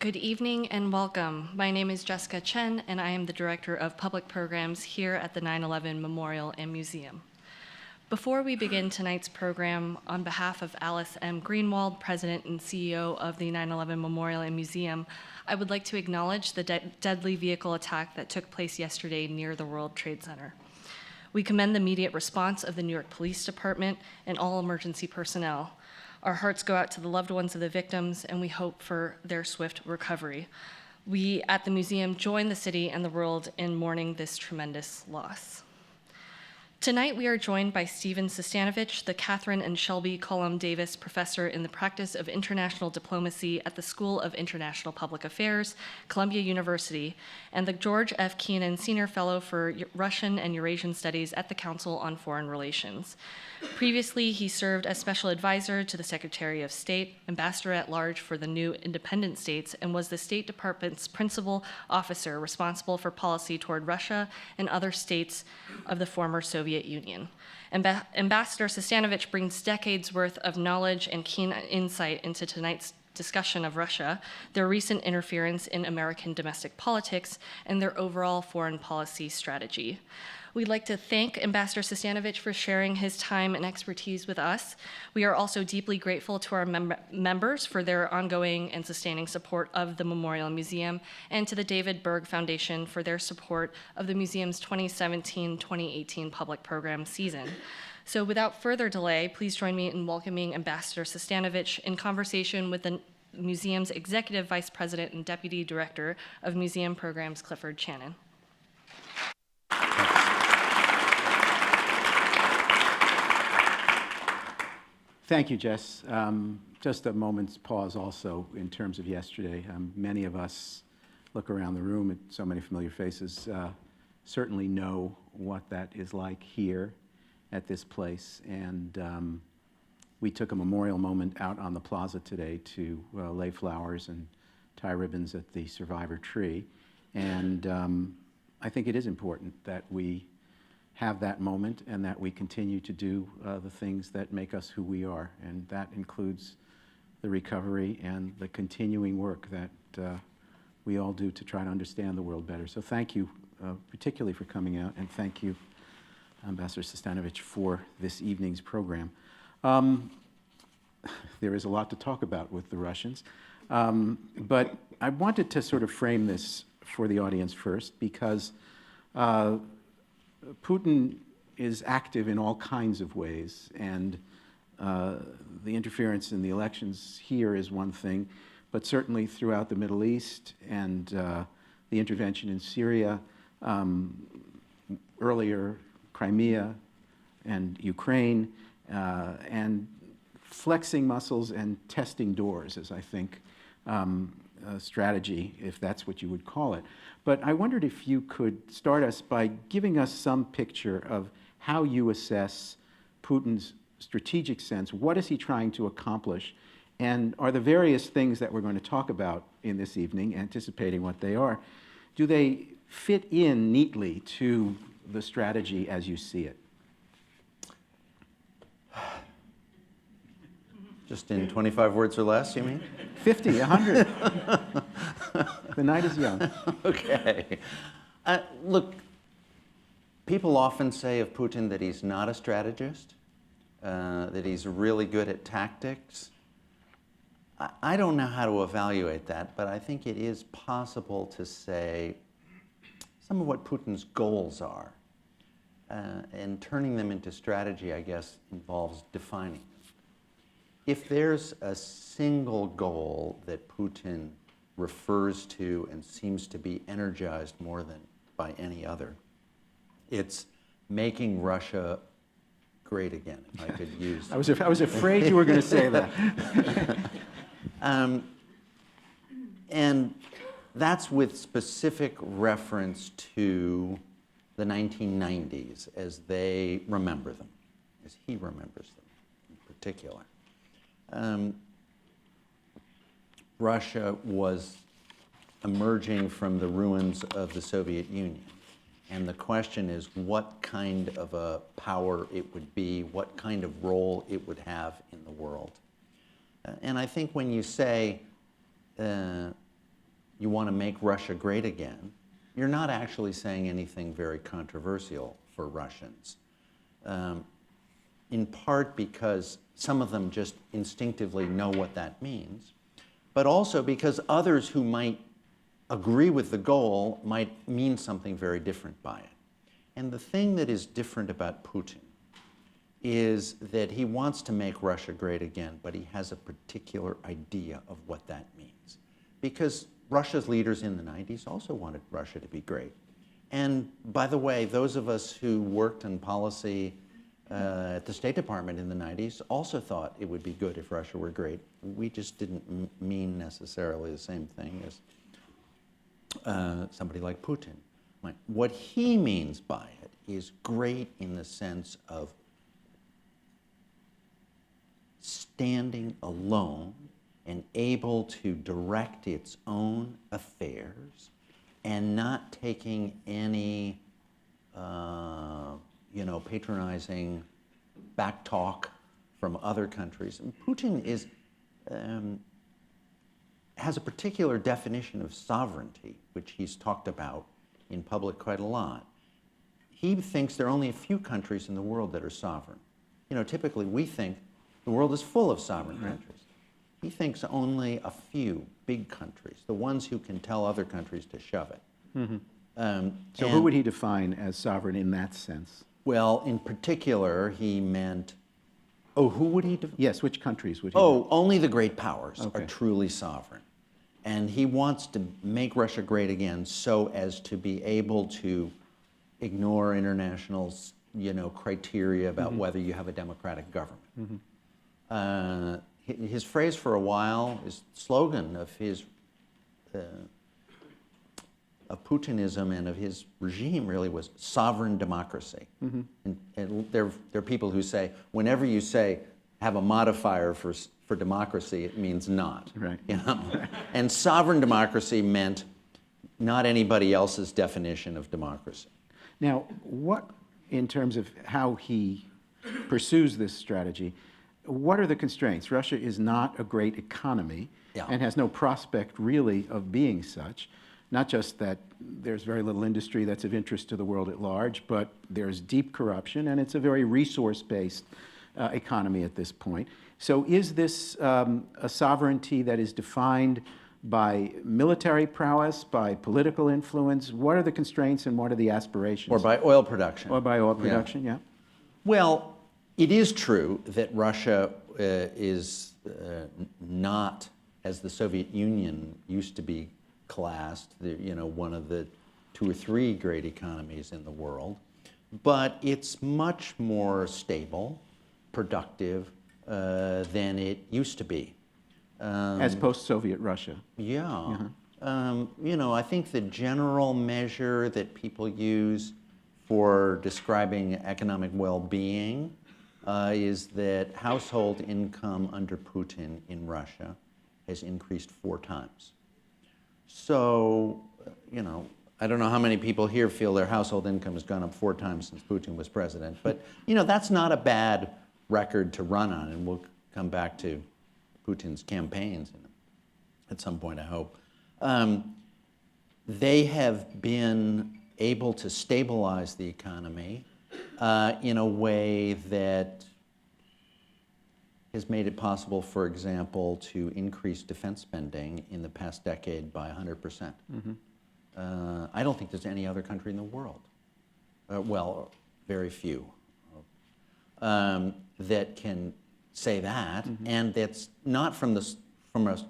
Good evening and welcome. My name is Jessica Chen, and I am the Director of Public Programs here at the 9/11 Memorial and Museum. Before we begin tonight's program, on behalf of Alice M. Greenwald, President and CEO of the 9/11 Memorial and Museum, I would like to acknowledge the deadly vehicle attack that took place yesterday near the World Trade Center. We commend the immediate response of the New York Police Department and all emergency personnel. Our hearts go out to the loved ones of the victims, and we hope for their swift recovery. We at the museum join the city and the world in mourning this tremendous loss. Tonight, we are joined by Stephen Sestanovich, the Catherine and Shelby Cullum Davis Professor in the Practice of International Diplomacy at the School of International Public Affairs, Columbia University, and the George F. Keenan Senior Fellow for Russian and Eurasian Studies at the Council on Foreign Relations. Previously, he served as Special Advisor to the Secretary of State, Ambassador at Large for the new independent states, and was the State Department's principal officer responsible for policy toward Russia and other states of the former Soviet Union. Ambassador Sestanovich brings decades worth of knowledge and keen insight into tonight's discussion of Russia, their recent interference in American domestic politics, and their overall foreign policy strategy. We'd like to thank Ambassador Sestanovich for sharing his time and expertise with us. We are also deeply grateful to our members for their ongoing and sustaining support of the Memorial Museum, and to the David Berg Foundation for their support of the museum's 2017-2018 public program season. So without further delay, please join me in welcoming Ambassador Sestanovich in conversation with the museum's Executive Vice President and Deputy Director of Museum Programs, Clifford Channon. Thank you, Jess. Just a moment's pause also in terms of yesterday. Many of us look around the room at so many familiar faces, certainly know what that is like here at this place. And we took a memorial moment out on the plaza today to lay flowers and tie ribbons at the survivor tree. And I think it is important that we have that moment and that we continue to do the things that make us who we are. And that includes the recovery and the continuing work that we all do to try to understand the world better. So thank you particularly for coming out, and thank you, Ambassador Sestanovich, for this evening's program. There is a lot to talk about with the Russians, but I wanted to sort of frame this for the audience first, because Putin is active in all kinds of ways, and the interference in the elections here is one thing, but certainly throughout the Middle East and the intervention in Syria, earlier Crimea and Ukraine, and flexing muscles and testing doors is, I think, a strategy, if that's what you would call it. But I wondered if you could start us by giving us some picture of how you assess Putin's strategic sense. What is he trying to accomplish? And are the various things that we're going to talk about in this evening, anticipating what they are, do they fit in neatly to the strategy as you see it? Just in 25 words or less, you mean? 50, 100. The night is young. Okay. Look, people often say of Putin that he's not a strategist, that he's really good at tactics. I don't know how to evaluate that, but I think it is possible to say some of what Putin's goals are. And turning them into strategy, I guess, involves defining them. If there's a single goal that Putin refers to and seems to be energized more than by any other, it's making Russia great again, if I could use. I was afraid you were going to say that. And that's with specific reference to the 1990s as they remember them, as he remembers them in particular. Russia was emerging from the ruins of the Soviet Union. And the question is what kind of a power it would be, what kind of role it would have in the world. And I think when you say you want to make Russia great again, you're not actually saying anything very controversial for Russians. In part because some of them just instinctively know what that means, but also because others who might agree with the goal might mean something very different by it. And the thing that is different about Putin is that he wants to make Russia great again, but he has a particular idea of what that means. Because Russia's leaders in the 90s also wanted Russia to be great. And by the way, those of us who worked in policy at the State Department in the 90s also thought it would be good if Russia were great. We just didn't mean necessarily the same thing as somebody like Putin. What he means by it is great in the sense of standing alone and able to direct its own affairs and not taking any patronizing back talk from other countries. And Putin has a particular definition of sovereignty, which he's talked about in public quite a lot. He thinks there are only a few countries in the world that are sovereign. Typically we think the world is full of sovereign countries. He thinks only a few big countries, the ones who can tell other countries to shove it. Mm-hmm. So who would he define as sovereign in that sense? Well, in particular, he meant, who would he define? Yes, which countries would he? Only the great powers Okay. are truly sovereign. And he wants to make Russia great again so as to be able to ignore international, criteria about whether you have a democratic government. Mm-hmm. His phrase for a while, his slogan of his of Putinism and of his regime really was sovereign democracy. Mm-hmm. And there are people who say, whenever you say have a modifier for democracy, it means not. Right. And sovereign democracy meant not anybody else's definition of democracy. Now, what, in terms of how he pursues this strategy, what are the constraints? Russia is not a great economy and has no prospect really of being such. Not just that there's very little industry that's of interest to the world at large, but there's deep corruption, and it's a very resource-based economy at this point. So is this a sovereignty that is defined by military prowess, by political influence? What are the constraints and what are the aspirations? Or by oil production. Or by oil production, yeah. Well, it is true that Russia is not, as the Soviet Union used to be classed, one of the 2 or 3 great economies in the world, but it's much more stable, productive than it used to be. As post-Soviet Russia. Yeah. I think the general measure that people use for describing economic well-being is that household income under Putin in Russia has increased 4 times. So, I don't know how many people here feel their household income has gone up 4 times since Putin was president, but, that's not a bad record to run on, and we'll come back to Putin's campaigns at some point, I hope. They have been able to stabilize the economy in a way that has made it possible, for example, to increase defense spending in the past decade by 100%. Mm-hmm. I don't think there's any other country in the world, very few, that can say that, and that's not from a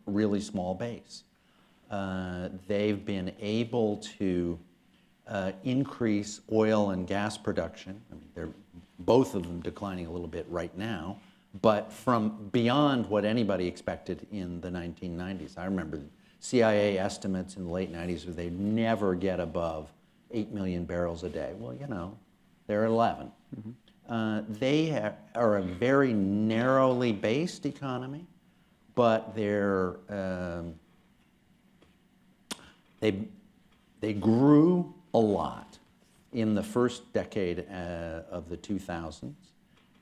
really small base. They've been able to increase oil and gas production. I mean, they're both of them declining a little bit right now, but from beyond what anybody expected in the 1990s. I remember CIA estimates in the late 90s where they'd never get above 8 million barrels a day. Well, they're 11. Mm-hmm. They are a very narrowly based economy, but they grew a lot in the first decade of the 2000s,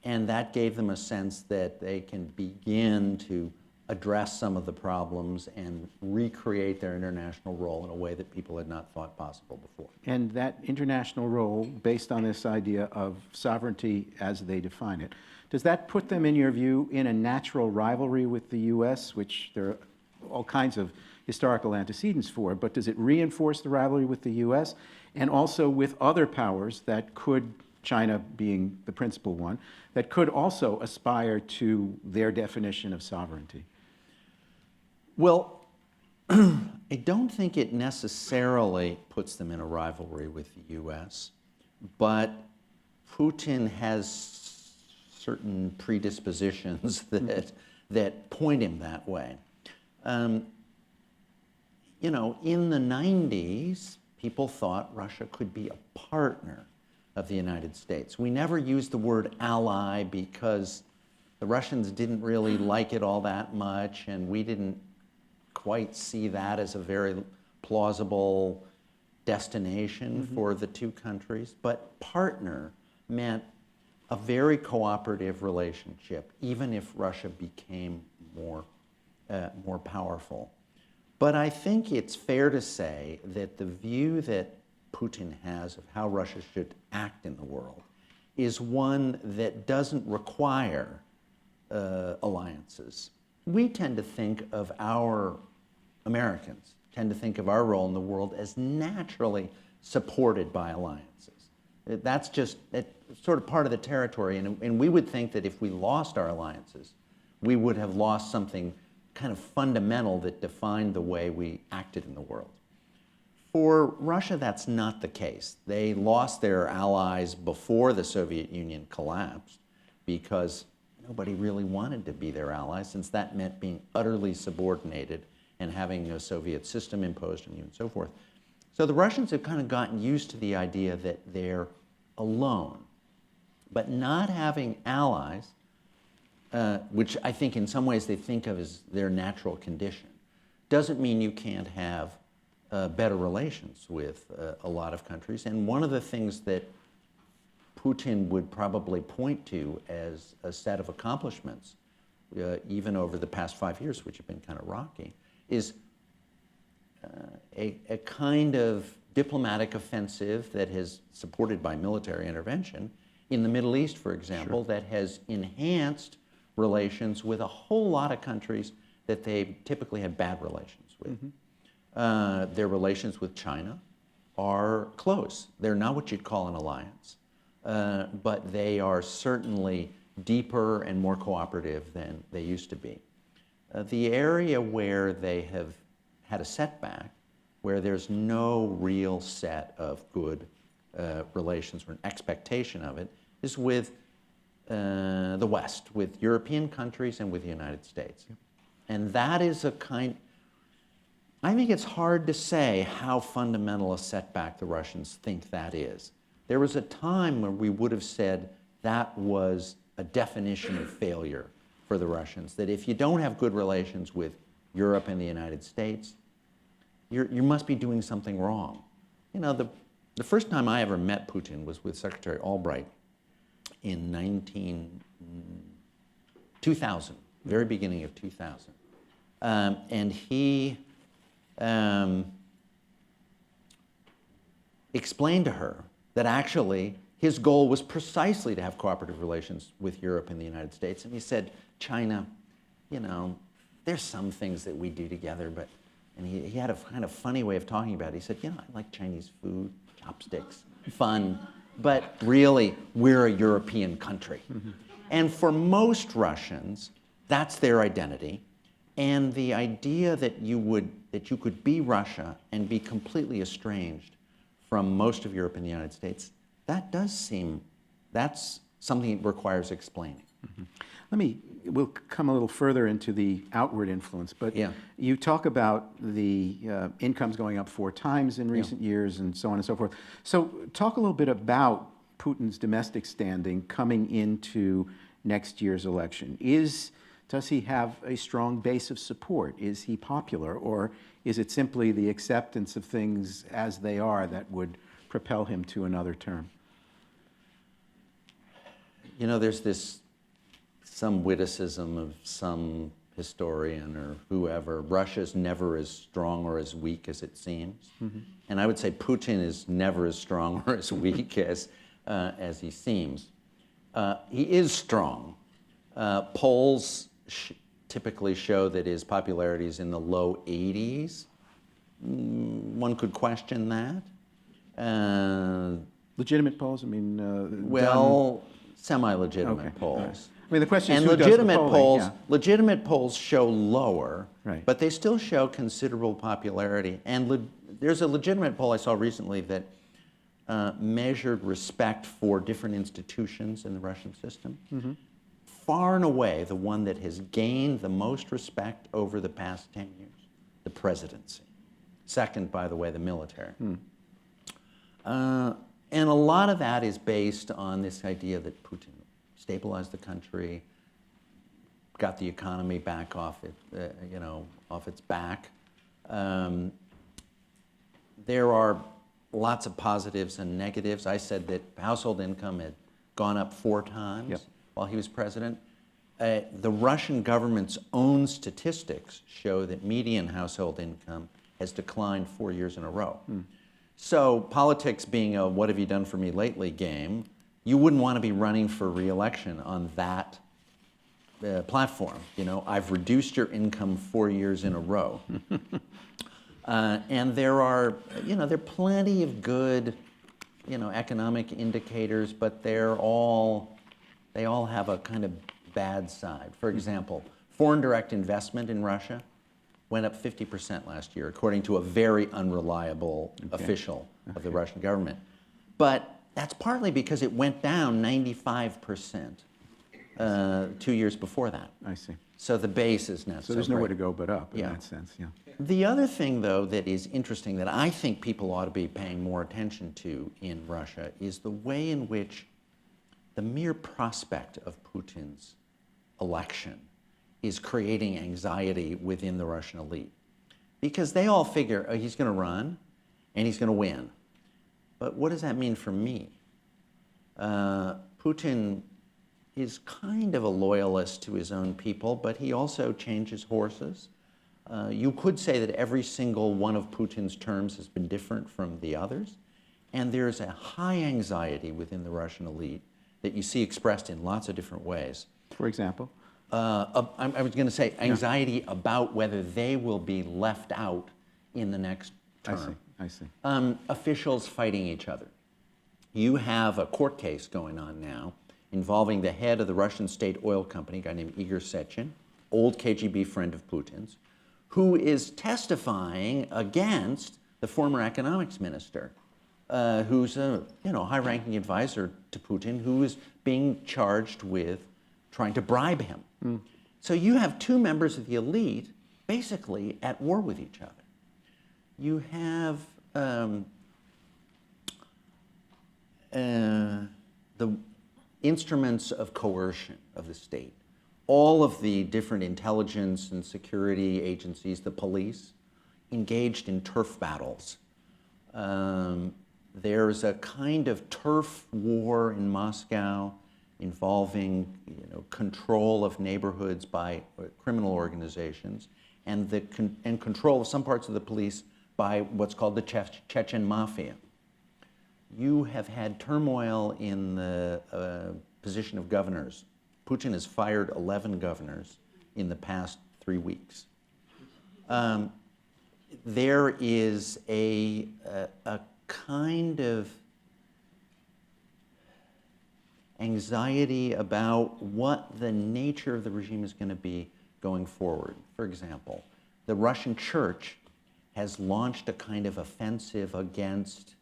and that gave them a sense that they can begin to address some of the problems and recreate their international role in a way that people had not thought possible before. And that international role, based on this idea of sovereignty as they define it, does that put them, in your view, in a natural rivalry with the U.S., which there are all kinds of historical antecedents for, but does it reinforce the rivalry with the U.S. and also with other powers that could, China being the principal one, that could also aspire to their definition of sovereignty? Well, I don't think it necessarily puts them in a rivalry with the U.S., but Putin has certain predispositions that point him that way. You know, in the 90s, people thought Russia could be a partner of the United States. We never used the word ally because the Russians didn't really like it all that much, and we didn't quite see that as a very plausible destination for the two countries. But partner meant a very cooperative relationship, even if Russia became more powerful. But I think it's fair to say that the view that Putin has of how Russia should act in the world is one that doesn't require alliances. We tend to think of Americans tend to think of our role in the world as naturally supported by alliances. That's just sort of part of the territory, and we would think that if we lost our alliances, we would have lost something kind of fundamental that defined the way we acted in the world. For Russia, that's not the case. They lost their allies before the Soviet Union collapsed because nobody really wanted to be their ally, since that meant being utterly subordinated and having a Soviet system imposed on you and so forth. So the Russians have kind of gotten used to the idea that they're alone. But not having allies, which I think in some ways they think of as their natural condition, doesn't mean you can't have better relations with a lot of countries. And one of the things that Putin would probably point to as a set of accomplishments, even over the past 5 years, which have been kind of rocky, is a kind of diplomatic offensive that is supported by military intervention in the Middle East, for example, that has enhanced relations with a whole lot of countries that they typically had bad relations with. Their relations with China are close. They're not what you'd call an alliance, but they are certainly deeper and more cooperative than they used to be. The area where they have had a setback, where there's no real set of good relations or an expectation of it, is with the West, with European countries and with the United States. And that is a kind, I think it's hard to say how fundamental a setback the Russians think that is. There was a time when we would have said that was a definition of failure for the Russians, that if you don't have good relations with Europe and the United States, you must be doing something wrong. You know, the first time I ever met Putin was with Secretary Albright in 2000, very beginning of 2000. And he explained to her that actually his goal was precisely to have cooperative relations with Europe and the United States. And he said, China, you know, there's some things that we do together, but, and he had a kind of funny way of talking about it. He said, you know, I like Chinese food, chopsticks, fun, but really, we're a European country. And for most Russians, that's their identity. And the idea that you could be Russia and be completely estranged from most of Europe and the United States, that's something that requires explaining. We'll come a little further into the outward influence, but you talk about the incomes going up 4 times in recent years and so on and so forth. So talk a little bit about Putin's domestic standing coming into next year's election. Does he have a strong base of support? Is he popular, or is it simply the acceptance of things as they are that would propel him to another term? You know, there's some witticism of some historian or whoever, Russia's never as strong or as weak as it seems. And I would say Putin is never as strong or as weak as he seems. He is strong. Polls typically show that his popularity is in the low 80s. One could question that. Legitimate polls, I mean, Well, semi-legitimate Okay, polls. all right. I mean, the question is And who does the polling, yeah. legitimate polls show lower, Right. but they still show considerable popularity. And there's a legitimate poll I saw recently that measured respect for different institutions in the Russian system. Far and away, the one that has gained the most respect over the past 10 years, the presidency. Second, by the way, the military. And a lot of that is based on this idea that Putin stabilized the country, got the economy back off its back. There are lots of positives and negatives. I said that household income had gone up 4 times Yep. while he was president. The Russian government's own statistics show that median household income has declined 4 years in a row. So politics being a what have you done for me lately game, you wouldn't want to be running for re-election on that platform. You know, I've reduced your income 4 years in a row. And there are plenty of good, economic indicators, but they all have a kind of bad side. For example, foreign direct investment in Russia went up 50% last year, according to a very unreliable official of the Russian government. But that's partly because it went down 95% 2 years before that. I see. So the base is not So there's great. nowhere to go but up in Yeah. that sense, yeah. The other thing, though, that is interesting that I think people ought to be paying more attention to in Russia is the way in which the mere prospect of Putin's election is creating anxiety within the Russian elite. Because they all figure, oh, he's going to run and he's going to win. But what does that mean for me? Putin is kind of a loyalist to his own people, but he also changes horses. You could say that every single one of Putin's terms has been different from the others. And there's a high anxiety within the Russian elite that you see expressed in lots of different ways. For example? I was going to say anxiety about whether they will be left out in the next term. I see. Officials fighting each other. You have a court case going on now involving the head of the Russian state oil company, a guy named Igor Sechin, old KGB friend of Putin's, who is testifying against the former economics minister, who's a high-ranking advisor to Putin, who is being charged with trying to bribe him. So you have 2 members of the elite basically at war with each other. You have the instruments of coercion of the state. All of the different intelligence and security agencies, the police, engaged in turf battles. There's a kind of turf war in Moscow involving control of neighborhoods by criminal organizations and control of some parts of the police by what's called the Chechen mafia. You have had turmoil in the position of governors. Putin has fired 11 governors in the past 3 weeks. There is a kind of anxiety about what the nature of the regime is going to be going forward. For example, the Russian church has launched a kind of offensive against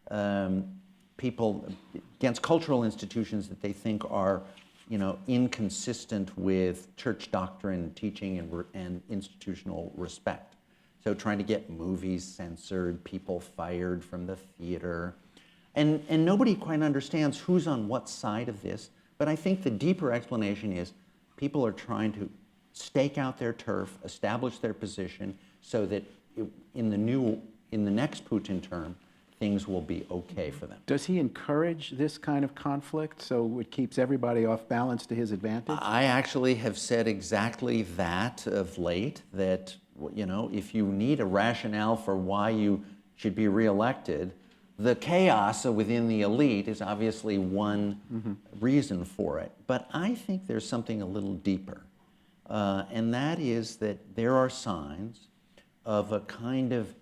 against cultural institutions that they think are, inconsistent with church doctrine, teaching, and institutional respect. So trying to get movies censored, people fired from the theater. And nobody quite understands who's on what side of this, but I think the deeper explanation is people are trying to stake out their turf, establish their position, so that in the next Putin term, things will be okay for them. Does he encourage this kind of conflict so it keeps everybody off balance to his advantage? I actually have said exactly that of late, that, you know, if you need a rationale for why you should be reelected, the chaos within the elite is obviously one reason for it. But I think there's something a little deeper, and that is that there are signs of a kind of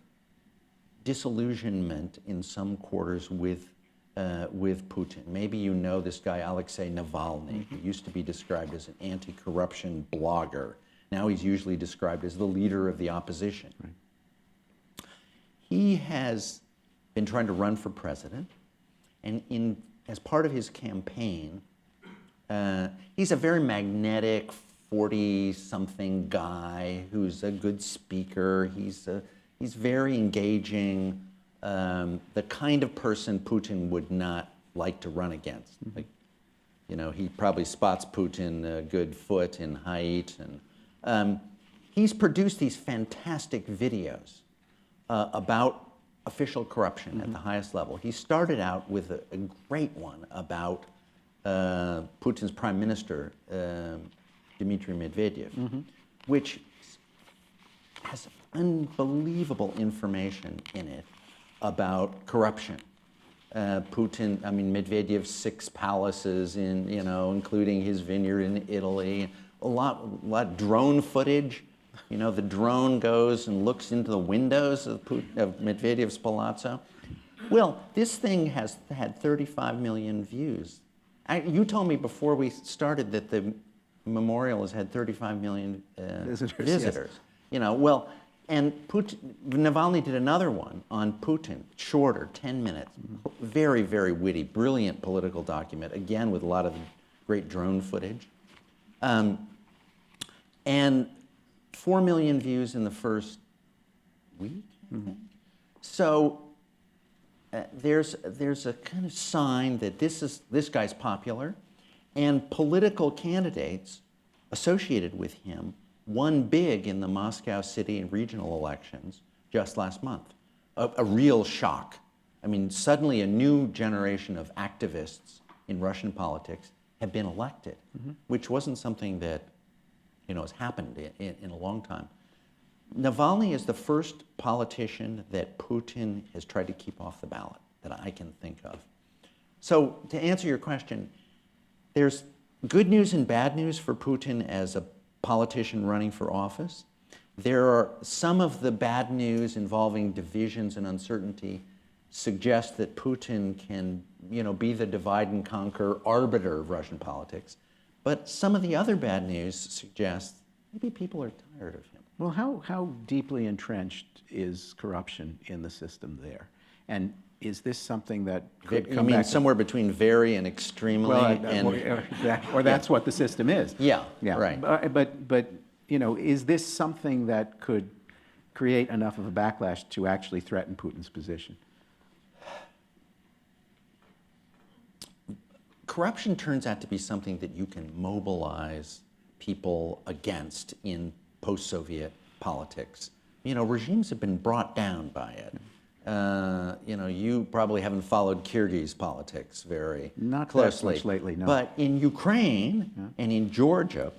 disillusionment in some quarters with Putin. Maybe you know this guy, Alexei Navalny, who used to be described as an anti-corruption blogger. Now he's usually described as the leader of the opposition. Right. He has been trying to run for president, and as part of his campaign, he's a very magnetic 40-something guy who's a good speaker. He's very engaging, the kind of person Putin would not like to run against. Like, you know, he probably spots Putin a good foot in height, and he's produced these fantastic videos about official corruption at the highest level. He started out with a great one about Putin's prime minister, Dmitry Medvedev, which has unbelievable information in it about corruption. Medvedev's 6 palaces in, you know, including his vineyard in Italy, a lot drone footage. You know, the drone goes and looks into the windows of Medvedev's palazzo. Well, this thing has had 35 million views. You told me before we started that the memorial has had 35 million visitors. Yes. You know, well, and Navalny did another one on Putin, shorter, 10 minutes, very, very witty, brilliant political document, again with a lot of great drone footage. And 4 million views in the first week, I think. So there's a kind of sign that this guy's popular, and political candidates associated with him won big in the Moscow city and regional elections just last month. A real shock. I mean, suddenly a new generation of activists in Russian politics have been elected, which wasn't something that, you know, has happened in a long time. Navalny is the first politician that Putin has tried to keep off the ballot that I can think of. So to answer your question, there's good news and bad news for Putin as a politician running for office. There are some of the bad news involving divisions and uncertainty suggest that Putin can, you know, be the divide and conquer arbiter of Russian politics. But some of the other bad news suggests maybe people are tired of him. Well, how deeply entrenched is corruption in the system there? And is this something that could come back? Somewhere between very and extremely? Or that's what the system is. Yeah, right. But you know, is this something that could create enough of a backlash to actually threaten Putin's position? Corruption turns out to be something that you can mobilize people against in post-Soviet politics. You know, regimes have been brought down by it. You know, you probably haven't followed Kyrgyz politics very Not closely. Not much lately, no. But in Ukraine and in Georgia,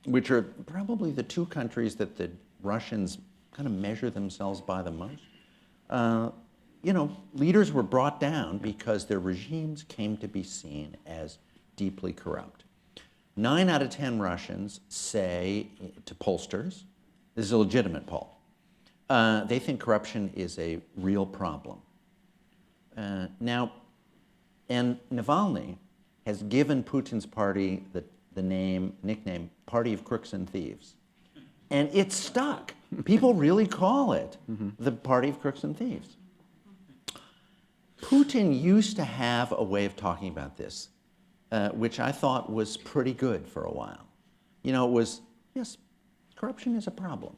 which are probably the 2 countries that the Russians kind of measure themselves by the most, you know, leaders were brought down because their regimes came to be seen as deeply corrupt. 9 out of 10 Russians say to pollsters, this is a legitimate poll, they think corruption is a real problem. Now, and Navalny has given Putin's party the nickname Party of Crooks and Thieves. And it's stuck. People really call it the Party of Crooks and Thieves. Putin used to have a way of talking about this, which I thought was pretty good for a while. You know, it was, yes, corruption is a problem.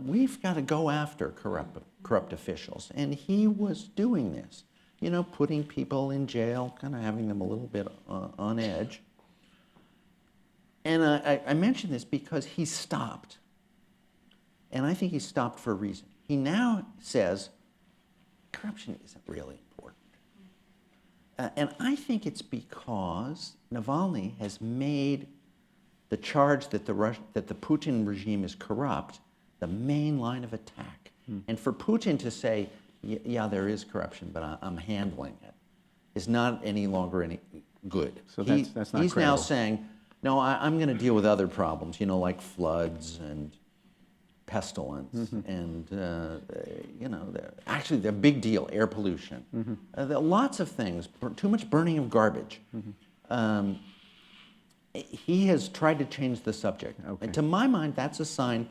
We've got to go after corrupt officials. And he was doing this, you know, putting people in jail, kind of having them a little bit on edge. And I mention this because he stopped. And I think he stopped for a reason. He now says, corruption isn't really important. And I think it's because Navalny has made the charge that the Putin regime is corrupt the main line of attack. And for Putin to say, yeah, there is corruption, but I'm handling it, is not any longer any good. So that's not He's credible. now saying, no, I'm going to deal with other problems, like floods and pestilence, and actually they're a big deal. Air pollution, there are lots of things. Too much burning of garbage. He has tried to change the subject, and to my mind, that's a sign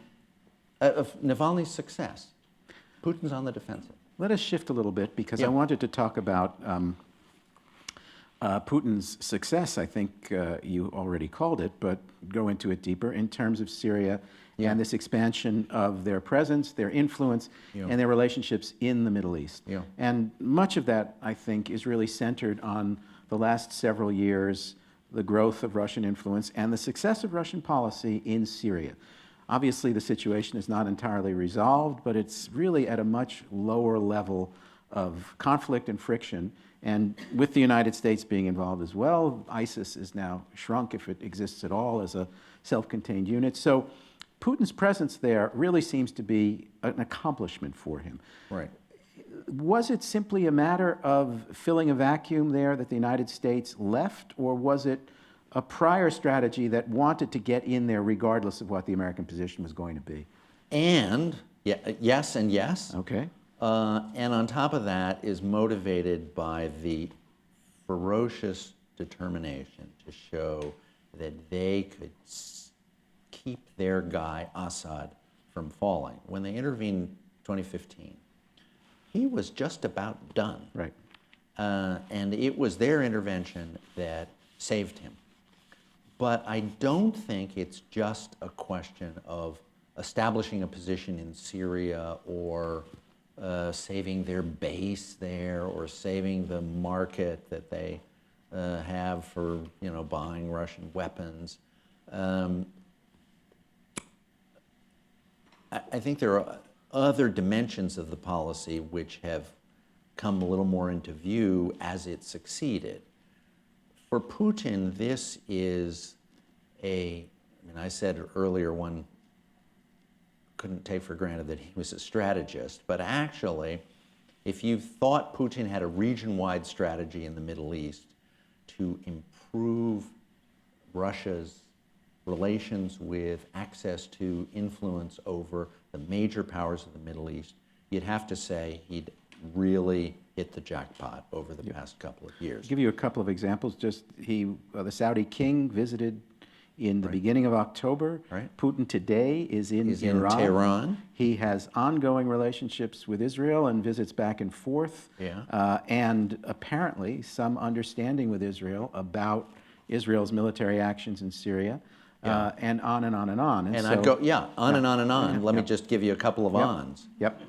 of Navalny's success. Putin's on the defensive. Let us shift a little bit, because Yeah. I wanted to talk about Putin's success. I think you already called it, but go into it deeper in terms of Syria and this expansion of their presence, their influence, and their relationships in the Middle East. Yeah. And much of that, I think, is really centered on the last several years, the growth of Russian influence and the success of Russian policy in Syria. Obviously, the situation is not entirely resolved, but it's really at a much lower level of conflict and friction. And with the United States being involved as well, ISIS is now shrunk, if it exists at all, as a self-contained unit. So Putin's presence there really seems to be an accomplishment for him. Right. Was it simply a matter of filling a vacuum there that the United States left, or was it a prior strategy that wanted to get in there regardless of what the American position was going to be? And, yes and yes. Okay. And on top of that is motivated by the ferocious determination to show that they could keep their guy, Assad, from falling. When they intervened in 2015, he was just about done. Right. And it was their intervention that saved him. But I don't think it's just a question of establishing a position in Syria or saving their base there or saving the market that they have for buying Russian weapons. I think there are other dimensions of the policy which have come a little more into view as it succeeded. For Putin, this is I said earlier one couldn't take for granted that he was a strategist, but actually, if you thought Putin had a region-wide strategy in the Middle East to improve Russia's relations with access to influence over the major powers of the Middle East, you'd have to say he'd really hit the jackpot over the past couple of years. I'll give you a couple of examples. Just the Saudi king visited in the beginning of October. Right. Putin today is in He's Iran. in Tehran. He has ongoing relationships with Israel and visits back and forth. Yeah. And apparently some understanding with Israel about Israel's military actions in Syria. Yeah. And on and on and on. And so, I'd go, on and on and on. Yeah. Let me just give you a couple of ons. Yep.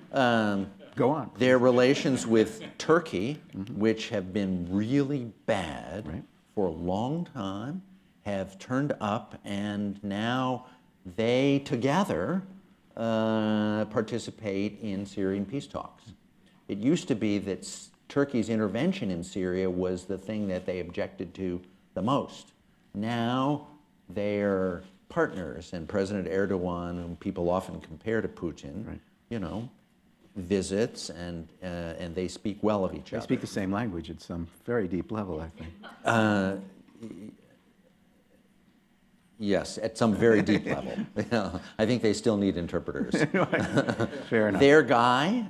Go on. Their relations with Turkey, which have been really bad for a long time, have turned up, and now they together participate in Syrian peace talks. It used to be that Turkey's intervention in Syria was the thing that they objected to the most. Now they're partners, and President Erdogan, whom people often compare to Putin, visits, and they speak well of each other. They speak the same language at some very deep level, I think. Yes, at some very deep level. I think they still need interpreters. Fair enough. Their guy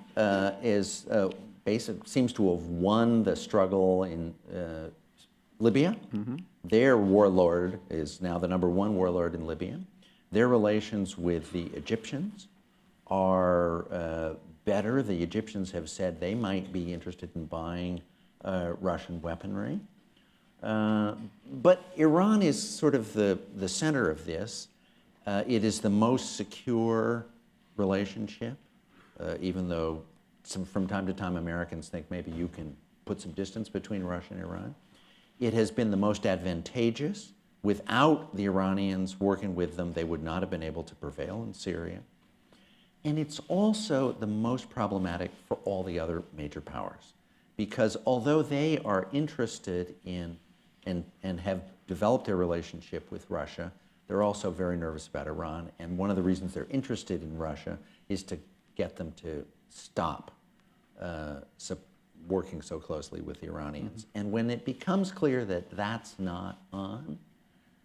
seems to have won the struggle in Libya. Their warlord is now the #1 warlord in Libya. Their relations with the Egyptians are better. The Egyptians have said they might be interested in buying Russian weaponry. But Iran is sort of the center of this. It is the most secure relationship, even though from time to time Americans think maybe you can put some distance between Russia and Iran. It has been the most advantageous. Without the Iranians working with them, they would not have been able to prevail in Syria. And it's also the most problematic for all the other major powers. Because although they are interested in and have developed their relationship with Russia, they're also very nervous about Iran. And one of the reasons they're interested in Russia is to get them to stop working so closely with the Iranians. And when it becomes clear that that's not on,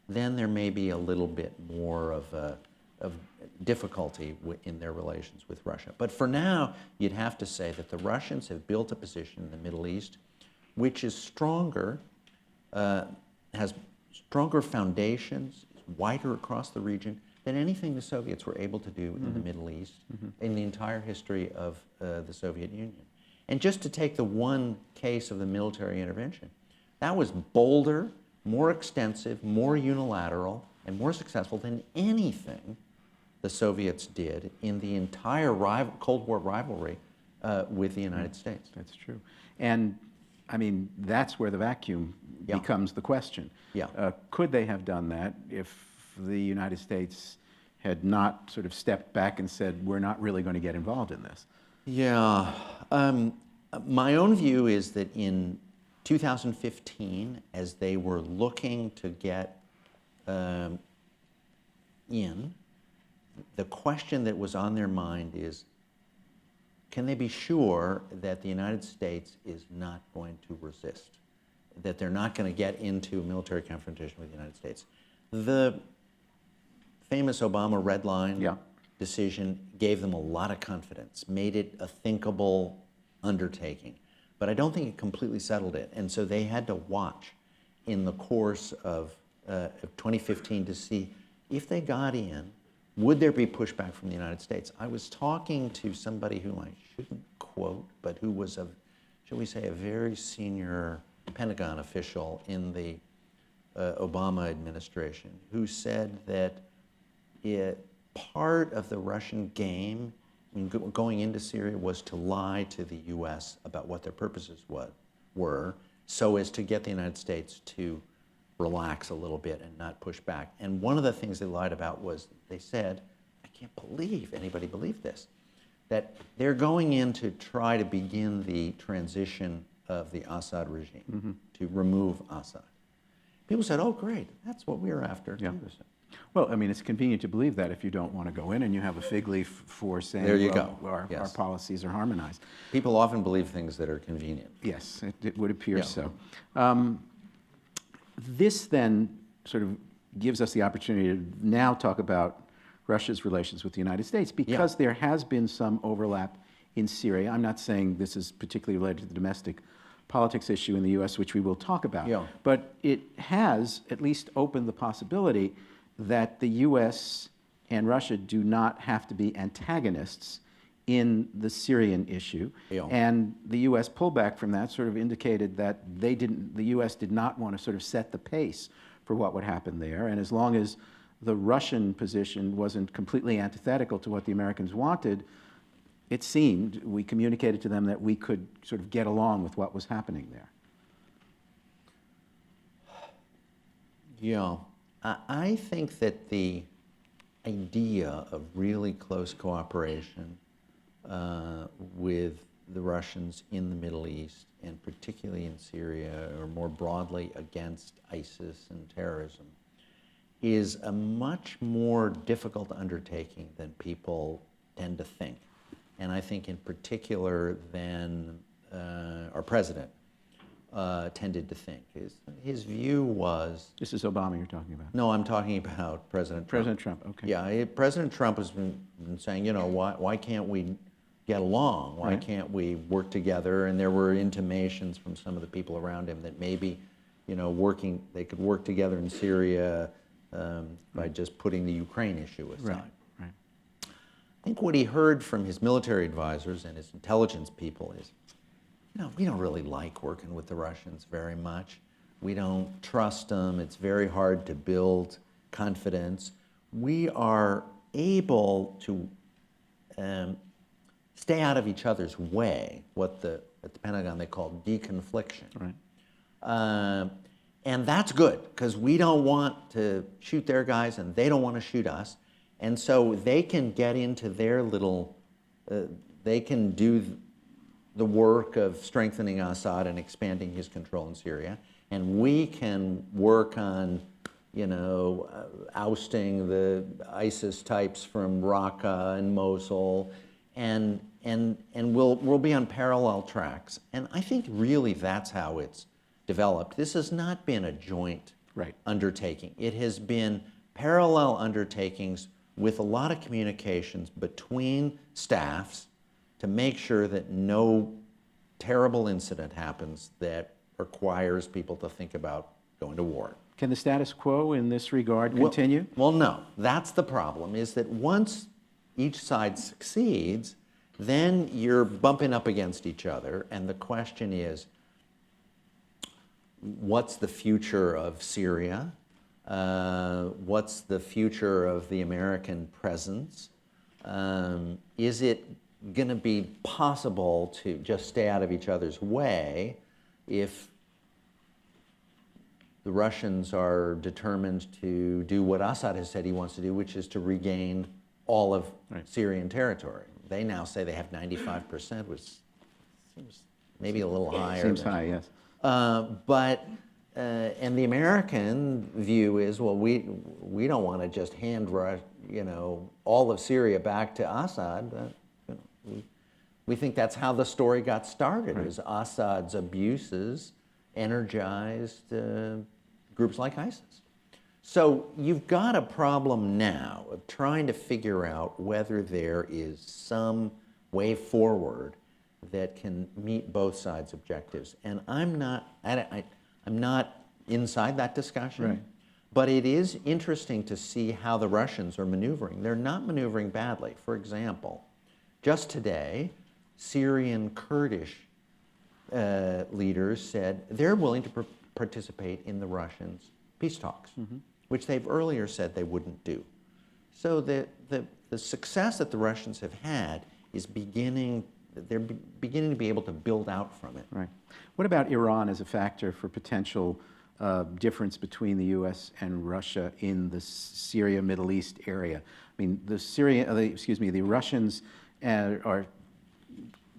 then there may be a little bit more of difficulty in their relations with Russia. But for now, you'd have to say that the Russians have built a position in the Middle East which is stronger, has stronger foundations, wider across the region than anything the Soviets were able to do in the Middle East in the entire history of the Soviet Union. And just to take the one case of the military intervention, that was bolder, more extensive, more unilateral, and more successful than anything the Soviets did in the entire Cold War rivalry with the United States. That's true. And I mean, that's where the vacuum becomes the question. Could they have done that if the United States had not sort of stepped back and said, we're not really going to get involved in this? Yeah. My own view is that in 2015, as they were looking to get in, the question that was on their mind is, can they be sure that the United States is not going to resist, that they're not going to get into a military confrontation with the United States? The famous Obama red line decision gave them a lot of confidence, made it a thinkable undertaking. But I don't think it completely settled it. And so they had to watch in the course of 2015 to see if they got in, would there be pushback from the United States? I was talking to somebody whom I shouldn't quote, but who was shall we say, a very senior Pentagon official in the Obama administration, who said that part of the Russian game going into Syria was to lie to the U.S. about what their purposes were, so as to get the United States to relax a little bit and not push back. And one of the things they lied about was they said, I can't believe anybody believed this, that they're going in to try to begin the transition of the Assad regime, to remove Assad. People said, oh, great, that's what we're after. Well, I mean, it's convenient to believe that if you don't want to go in, and you have a fig leaf for saying, there you well, go. Our policies are harmonized. People often believe things that are convenient. Yes, it would appear so. This then sort of gives us the opportunity to now talk about Russia's relations with the United States, because there has been some overlap in Syria. I'm not saying this is particularly related to the domestic politics issue in the U.S., which we will talk about, but it has at least opened the possibility that the U.S. and Russia do not have to be antagonists in the Syrian issue. And the U.S. pullback from that sort of indicated that the U.S. did not want to sort of set the pace for what would happen there. And as long as the Russian position wasn't completely antithetical to what the Americans wanted, it seemed, we communicated to them that we could sort of get along with what was happening there. I think that the idea of really close cooperation with the Russians in the Middle East, and particularly in Syria, or more broadly against ISIS and terrorism, is a much more difficult undertaking than people tend to think. And I think in particular than our president tended to think. His view was... This is Obama you're talking about? No, I'm talking about President Trump. President Trump, okay. Yeah, President Trump has been saying, you know, why can't we get along? Why can't we work together? And there were intimations from some of the people around him that maybe, you know, they could work together in Syria by just putting the Ukraine issue aside. I think what he heard from his military advisors and his intelligence people is, no, we don't really like working with the Russians very much. We don't trust them. It's very hard to build confidence. We are able to stay out of each other's way, what at the Pentagon they call deconfliction. And that's good, because we don't want to shoot their guys and they don't want to shoot us. And so they can get into their little, they can do the work of strengthening Assad and expanding his control in Syria, and we can work on, ousting the ISIS types from Raqqa and Mosul, and we'll be on parallel tracks. And I think really that's how it's developed. This has not been a joint undertaking. It has been parallel undertakings with a lot of communications between staffs to make sure that no terrible incident happens that requires people to think about going to war. Can the status quo in this regard continue? Well, no. That's the problem, is that once each side succeeds, then you're bumping up against each other, and the question is, what's the future of Syria? What's the future of the American presence? Is it going to be possible to just stay out of each other's way if the Russians are determined to do what Assad has said he wants to do, which is to regain all of Syrian territory? They now say they have 95%, which seems maybe a little higher. Seems high, yes. And the American view is, well, we don't want to just hand all of Syria back to Assad. We think that's how the story got started, is Assad's abuses energized groups like ISIS. So you've got a problem now of trying to figure out whether there is some way forward that can meet both sides' objectives. And I'm not inside that discussion, but it is interesting to see how the Russians are maneuvering. They're not maneuvering badly. For example, just today, Syrian Kurdish leaders said they're willing to participate in the Russians' peace talks, which they've earlier said they wouldn't do. So the success that the Russians have had is they're beginning to be able to build out from it. Right. What about Iran as a factor for potential difference between the U.S. and Russia in the Syria, Middle East area? I mean, the Russians are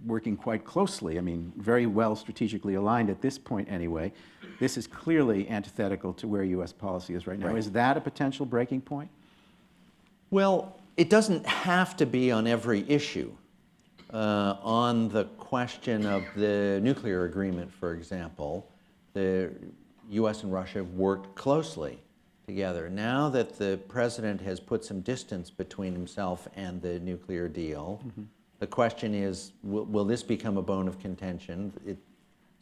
working quite closely. I mean, very well strategically aligned at this point anyway. This is clearly antithetical to where U.S. policy is right now. Is that a potential breaking point? Well, it doesn't have to be on every issue. On the question of the nuclear agreement, for example, the U.S. and Russia have worked closely together. Now that the president has put some distance between himself and the nuclear deal, the question is, will this become a bone of contention? It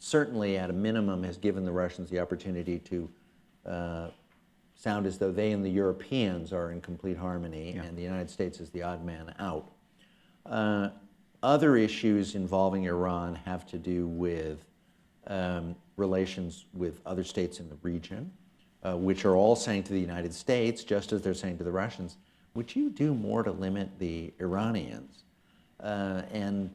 certainly, at a minimum, has given the Russians the opportunity to sound as though they and the Europeans are in complete harmony, and the United States is the odd man out. Other issues involving Iran have to do with relations with other states in the region, which are all saying to the United States, just as they're saying to the Russians, would you do more to limit the Iranians? And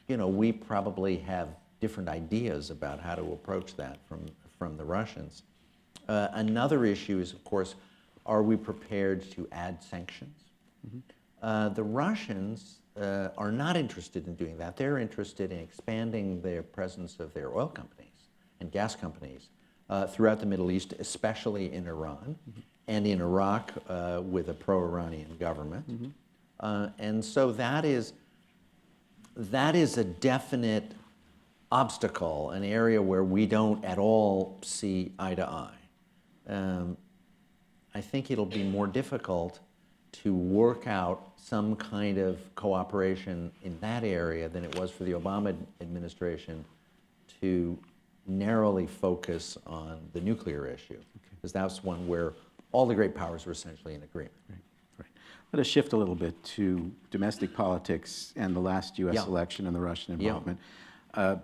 we probably have different ideas about how to approach that from the Russians. Another issue is, of course, are we prepared to add sanctions? The Russians are not interested in doing that. They're interested in expanding their presence of their oil companies and gas companies throughout the Middle East, especially in Iran and in Iraq with a pro-Iranian government. And so that is a definite obstacle, an area where we don't at all see eye to eye. I think it'll be more difficult to work out some kind of cooperation in that area than it was for the Obama administration to narrowly focus on the nuclear issue, because that's one where all the great powers were essentially in agreement. Right. Let us shift a little bit to domestic politics and the last U.S. election and the Russian involvement.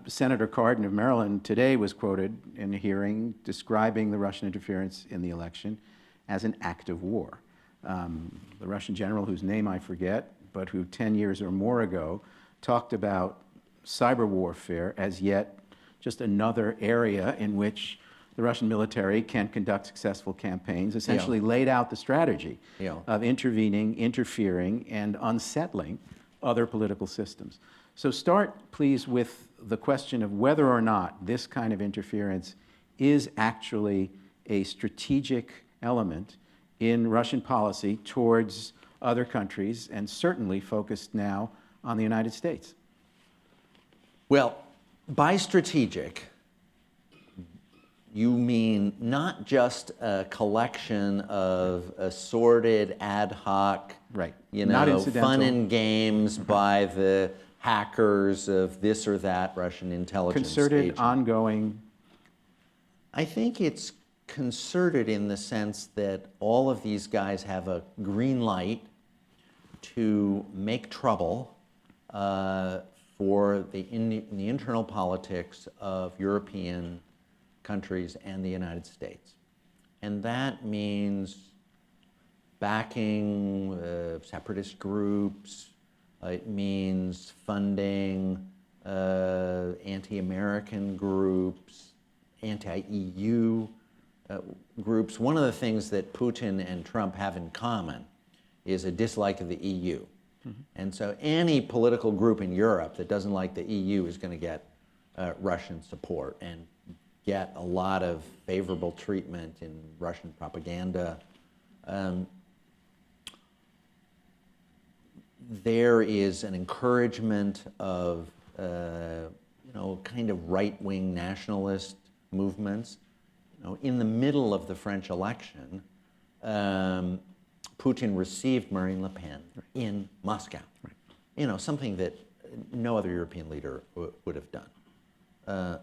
Senator Cardin of Maryland today was quoted in a hearing describing the Russian interference in the election as an act of war. The Russian general, whose name I forget, but who 10 years or more ago talked about cyber warfare as yet just another area in which the Russian military can conduct successful campaigns, essentially laid out the strategy of intervening, interfering, and unsettling other political systems. So start, please, with the question of whether or not this kind of interference is actually a strategic element in Russian policy towards other countries, and certainly focused now on the United States. Well, by strategic, you mean not just a collection of assorted, ad hoc, Right. Fun incidental. and games by the hackers of this or that Russian intelligence Concerted, agent. ongoing. I think it's concerted in the sense that all of these guys have a green light to make trouble for in the internal politics of European countries and the United States. And that means backing separatist groups. It means funding anti-American groups, anti-EU groups. One of the things that Putin and Trump have in common is a dislike of the EU. And so any political group in Europe that doesn't like the EU is going to get Russian support and get a lot of favorable treatment in Russian propaganda. There is an encouragement of kind of right-wing nationalist movements. In the middle of the French election, Putin received Marine Le Pen in Moscow. Something that no other European leader would have done. I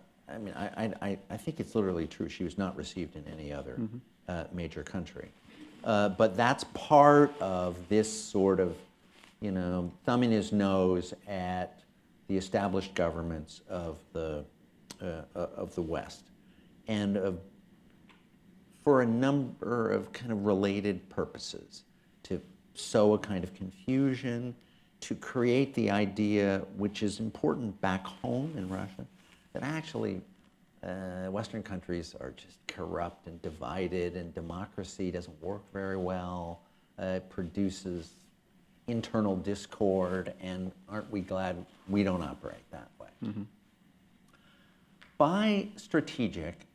think it's literally true. She was not received in any other major country. But that's part of this sort of, thumb in his nose at the established governments of the West, and for a number of kind of related purposes, to sow a kind of confusion, to create the idea, which is important back home in Russia, that actually Western countries are just corrupt and divided, and democracy doesn't work very well. It produces internal discord, and aren't we glad we don't operate that way? By strategic,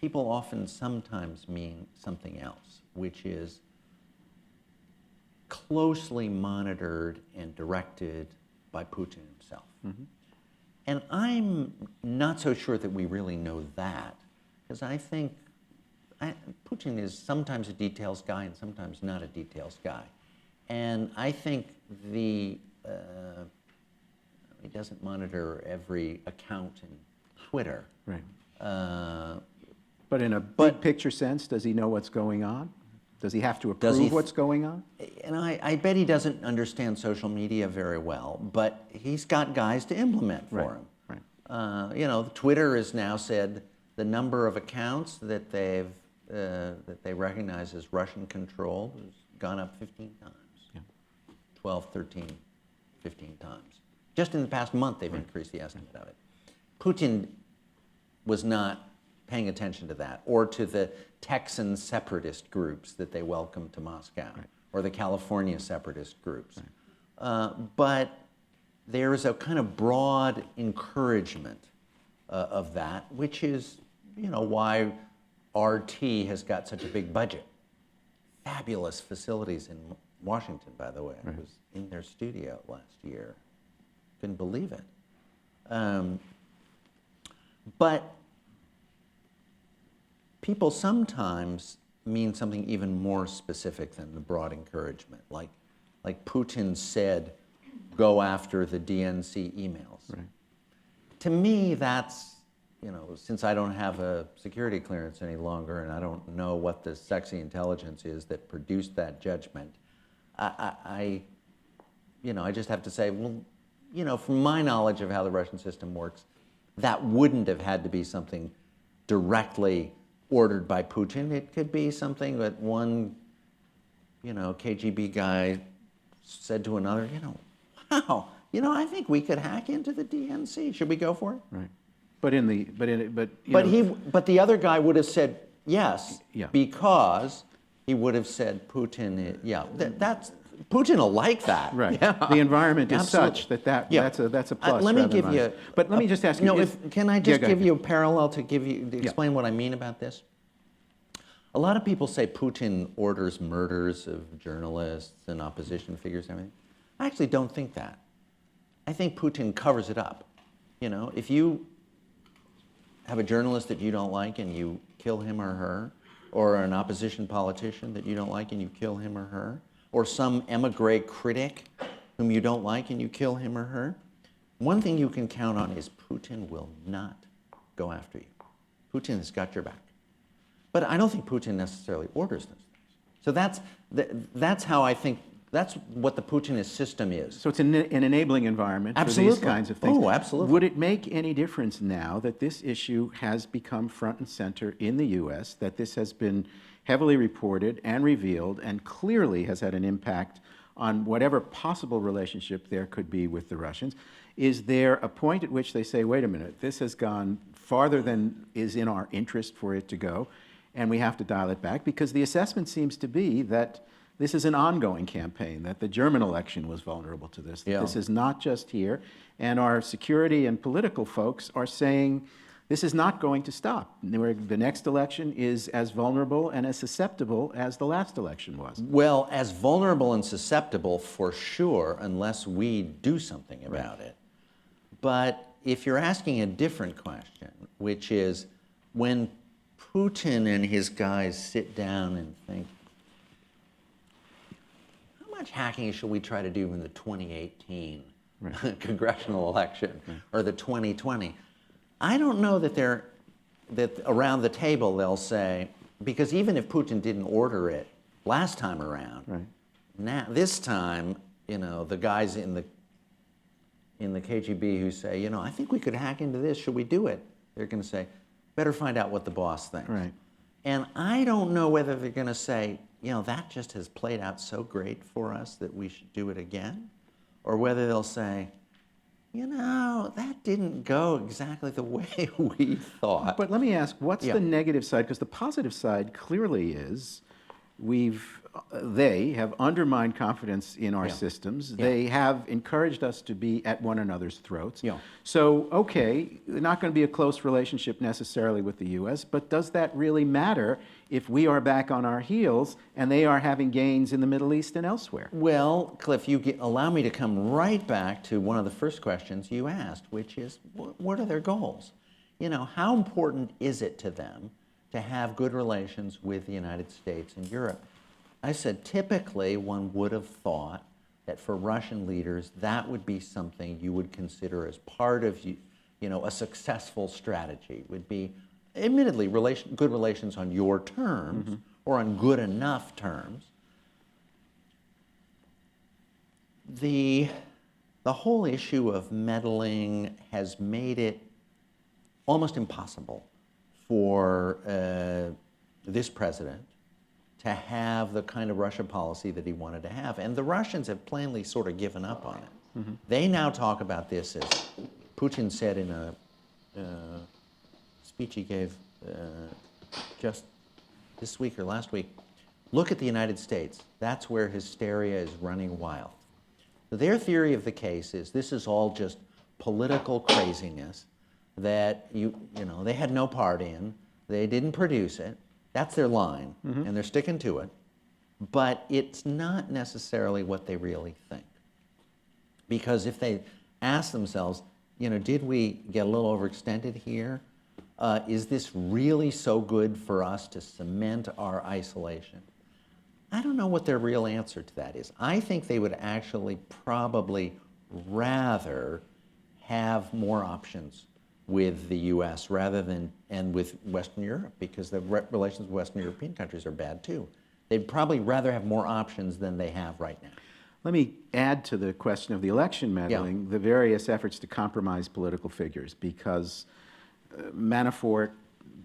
people often sometimes mean something else, which is closely monitored and directed by Putin himself. And I'm not so sure that we really know that, because I think Putin is sometimes a details guy and sometimes not a details guy. And I think he doesn't monitor every account in Twitter. Right. But in a big picture sense, does he know what's going on? Does he have to approve what's going on? And I bet he doesn't understand social media very well, but he's got guys to implement for him. Right. Twitter has now said the number of accounts that they recognize as Russian controlled has gone up 15 times. 12, 13, 15 times. Just in the past month, they've increased the estimate of it. Putin was not paying attention to that, or to the Texan separatist groups that they welcomed to Moscow, or the California separatist groups. But there is a kind of broad encouragement of that, which is, why RT has got such a big budget. Fabulous facilities in Washington, by the way. I was in their studio last year. Couldn't believe it. But people sometimes mean something even more specific than the broad encouragement. Like Putin said, go after the DNC emails. Right. To me, that's, since I don't have a security clearance any longer and I don't know what the sexy intelligence is that produced that judgment, I just have to say, well, from my knowledge of how the Russian system works, that wouldn't have had to be something directly ordered by Putin. It could be something that one, KGB guy said to another, wow, I think we could hack into the DNC. Should we go for it? Right. But in the, but in it, but, you But know, but the other guy would have said yes, Yeah. because he would have said Putin. That's Putin will like that. right. Yeah. The environment is Absolutely. such that Yeah. that's a plus. Let me rather than give you. minus. But let me just ask you. No, if- can I Yeah, just go give ahead. you a parallel to explain what I mean about this? A lot of people say Putin orders murders of journalists and opposition figures and everything. I actually don't think that. I think Putin covers it up. You know, if you have a journalist that you don't like and you kill him or her, or an opposition politician that you don't like and you kill him or her, or some emigre critic whom you don't like and you kill him or her, one thing you can count on is Putin will not go after you. Putin has got your back. But I don't think Putin necessarily orders those things. So that's how I think, that's what the Putinist system is. So it's an enabling environment for Absolutely. these kinds of things. Oh, absolutely. Would it make any difference now that this issue has become front and center in the U.S., that this has been heavily reported and revealed and clearly has had an impact on whatever possible relationship there could be with the Russians? Is there a point at which they say, wait a minute, this has gone farther than is in our interest for it to go, and we have to dial it back? Because the assessment seems to be that this is an ongoing campaign, that the German election was vulnerable to this. Yeah. This is not just here. And our security and political folks are saying this is not going to stop. The next election is as vulnerable and as susceptible as the last election was. Well, as vulnerable and susceptible for sure, unless we do something about it. But if you're asking a different question, which is when Putin and his guys sit down and think, how much hacking should we try to do in the 2018 congressional election or the 2020? I don't know that around the table they'll say, because even if Putin didn't order it last time around, now this time, you know, the guys in the KGB who say, you know, I think we could hack into this, should we do it? They're going to say, better find out what the boss thinks. Right. And I don't know whether they're going to say, you know, that just has played out so great for us that we should do it again, or whether they'll say, you know, that didn't go exactly the way we thought. But let me ask, what's Yeah. the negative side? Because the positive side clearly is they have undermined confidence in our Yeah. systems. Yeah. They have encouraged us to be at one another's throats. Yeah. So, okay, not going to be a close relationship necessarily with the U.S., but does that really matter if we are back on our heels and they are having gains in the Middle East and elsewhere? Well, Cliff, allow me to come right back to one of the first questions you asked, which is, what are their goals? You know, how important is it to them to have good relations with the United States and Europe? I said, typically, one would have thought that for Russian leaders, that would be something you would consider as part of, you know, a successful strategy. Would be, admittedly, good relations on your terms or on good enough terms. The whole issue of meddling has made it almost impossible for this president to have the kind of Russia policy that he wanted to have. And the Russians have plainly sort of given up on it. They now talk about this as Putin said in a speech he gave just this week or last week, look at the United States. That's where hysteria is running wild. So their theory of the case is this is all just political craziness that you know they had no part in, they didn't produce it. That's their line, and they're sticking to it. But it's not necessarily what they really think. Because if they ask themselves, you know, did we get a little overextended here? Is this really so good for us to cement our isolation? I don't know what their real answer to that is. I think they would actually probably rather have more options with the U.S. rather than, and with Western Europe, because the relations with Western European countries are bad too. They'd probably rather have more options than they have right now. Let me add to the question of the election meddling, the various efforts to compromise political figures, because Manafort,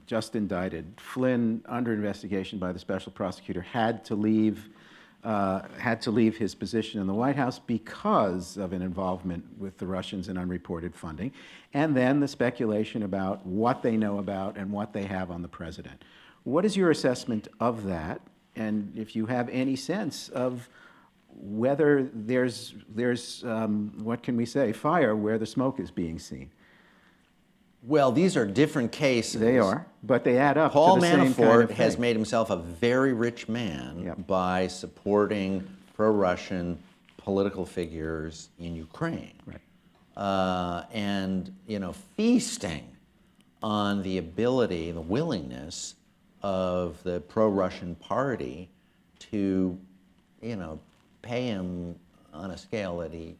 just indicted, Flynn, under investigation by the special prosecutor, had to leave had to leave his position in the White House because of an involvement with the Russians in unreported funding, and then the speculation about what they know about and what they have on the president. What is your assessment of that, and if you have any sense of whether there's what can we say, fire where the smoke is being seen? Well, these are different cases. They are, but they add up Paul to the same kind Manafort of has thing. made himself a very rich man Yep. by supporting pro-Russian political figures in Ukraine. Right. And, feasting on the ability, the willingness of the pro-Russian party to, pay him on a scale that he,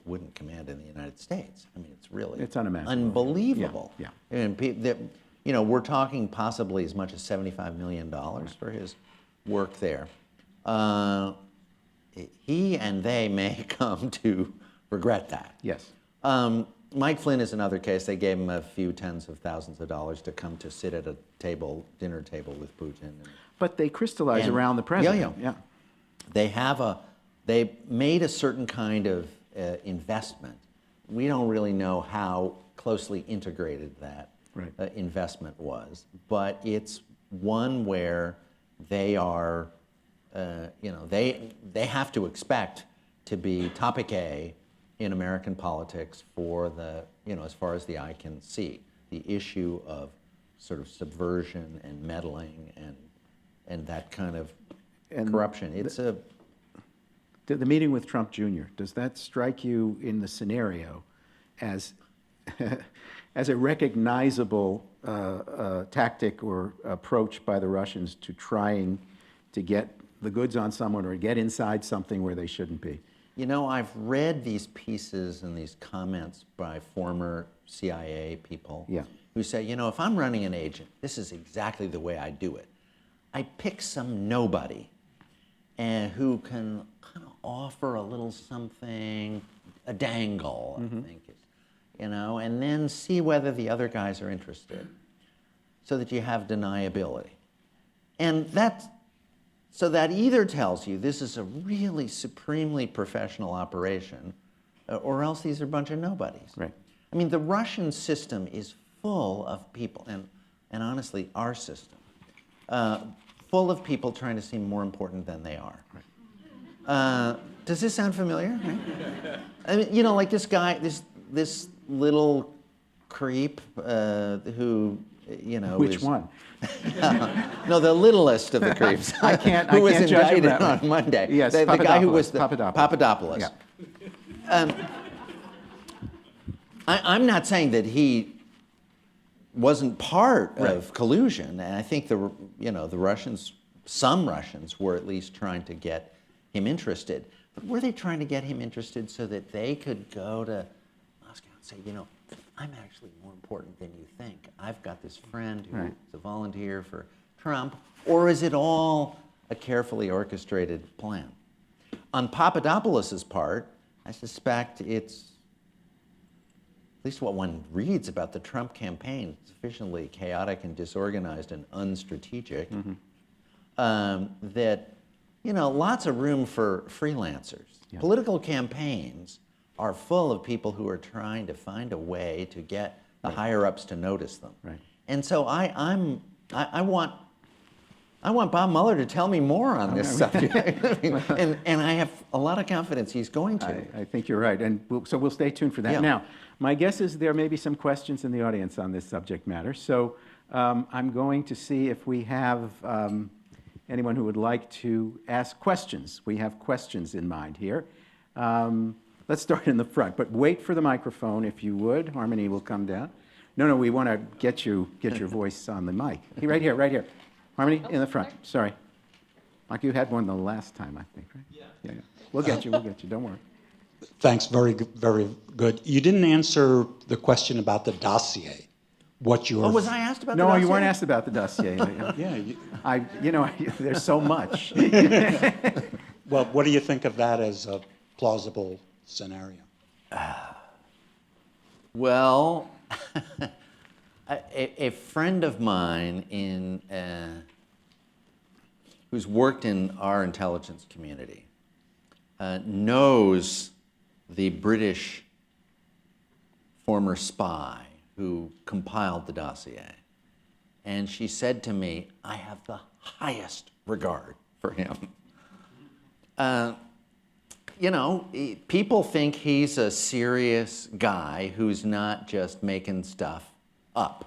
wouldn't command in the United States. I mean, it's unimaginable. unbelievable. Yeah, And we're talking possibly as much as $75 million for his work there. He and they may come to regret that. Yes. Mike Flynn is another case. They gave him a few tens of thousands of dollars to come to sit at a dinner table with Putin. But they crystallize And- around the president. Yeah. They made a certain kind of investment. We don't really know how closely integrated that Right. investment was, but it's one where they are, they have to expect to be topic A in American politics for the, as far as the eye can see, the issue of sort of subversion and meddling and that kind of corruption. It's The meeting with Trump Jr., does that strike you in the scenario as, as a recognizable tactic or approach by the Russians to trying to get the goods on someone or get inside something where they shouldn't be? I've read these pieces and these comments by former CIA people who say, if I'm running an agent, this is exactly the way I do it. I pick some nobody and who can kind of offer a little something, a dangle, I think, and then see whether the other guys are interested so that you have deniability. And so that either tells you this is a really supremely professional operation, or else these are a bunch of nobodies. Right. I mean, the Russian system is full of people, and honestly, our system, full of people trying to seem more important than they are. Right. Does this sound familiar? Right? I mean, like this guy, this little creep who, Which is, one? No, the littlest of the creeps. I can't who was judge him indicted that way. on Monday. Yes, the guy who Papadopoulos, was Papadopoulos. Papadopoulos. Yeah. I'm not saying that he wasn't part of collusion, and I think the Russians, some Russians, were at least trying to get him interested. But were they trying to get him interested so that they could go to Moscow and say, I'm actually more important than you think. I've got this friend who's a volunteer for Trump, or is it all a carefully orchestrated plan? On Papadopoulos' part, I suspect it's, at least what one reads about the Trump campaign, sufficiently chaotic and disorganized and unstrategic, that, lots of room for freelancers. Yeah. Political campaigns are full of people who are trying to find a way to get the higher-ups to notice them. Right. And so I want Bob Mueller to tell me more on this subject. and I have a lot of confidence he's going to. I think you're right. And so we'll stay tuned for that. Yeah. Now, my guess is there may be some questions in the audience on this subject matter. So I'm going to see if we have anyone who would like to ask questions. We have questions in mind here. Let's start in the front, but wait for the microphone if you would. Harmony will come down. No, we want to get your voice on the mic. Right here. Harmony, in the front. Sorry. Mike, you had one the last time, I think, right? Yeah. We'll get you. Don't worry. Thanks. Very good. You didn't answer the question about the dossier. What your... Oh, was I asked about the dossier? No, you weren't asked about the dossier. There's so much. Well, what do you think of that as a plausible scenario? Well, a friend of mine in who's worked in our intelligence community knows the British former spy who compiled the dossier. And she said to me, I have the highest regard for him. People think he's a serious guy who's not just making stuff up.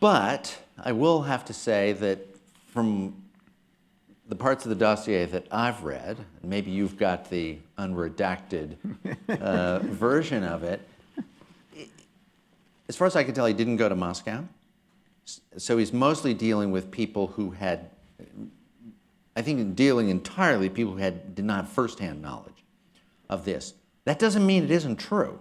But I will have to say that from the parts of the dossier that I've read, and maybe you've got the unredacted version of it, as far as I can tell, he didn't go to Moscow. So he's mostly dealing with people who had, I think dealing entirely with people who did not have firsthand knowledge of this. That doesn't mean it isn't true.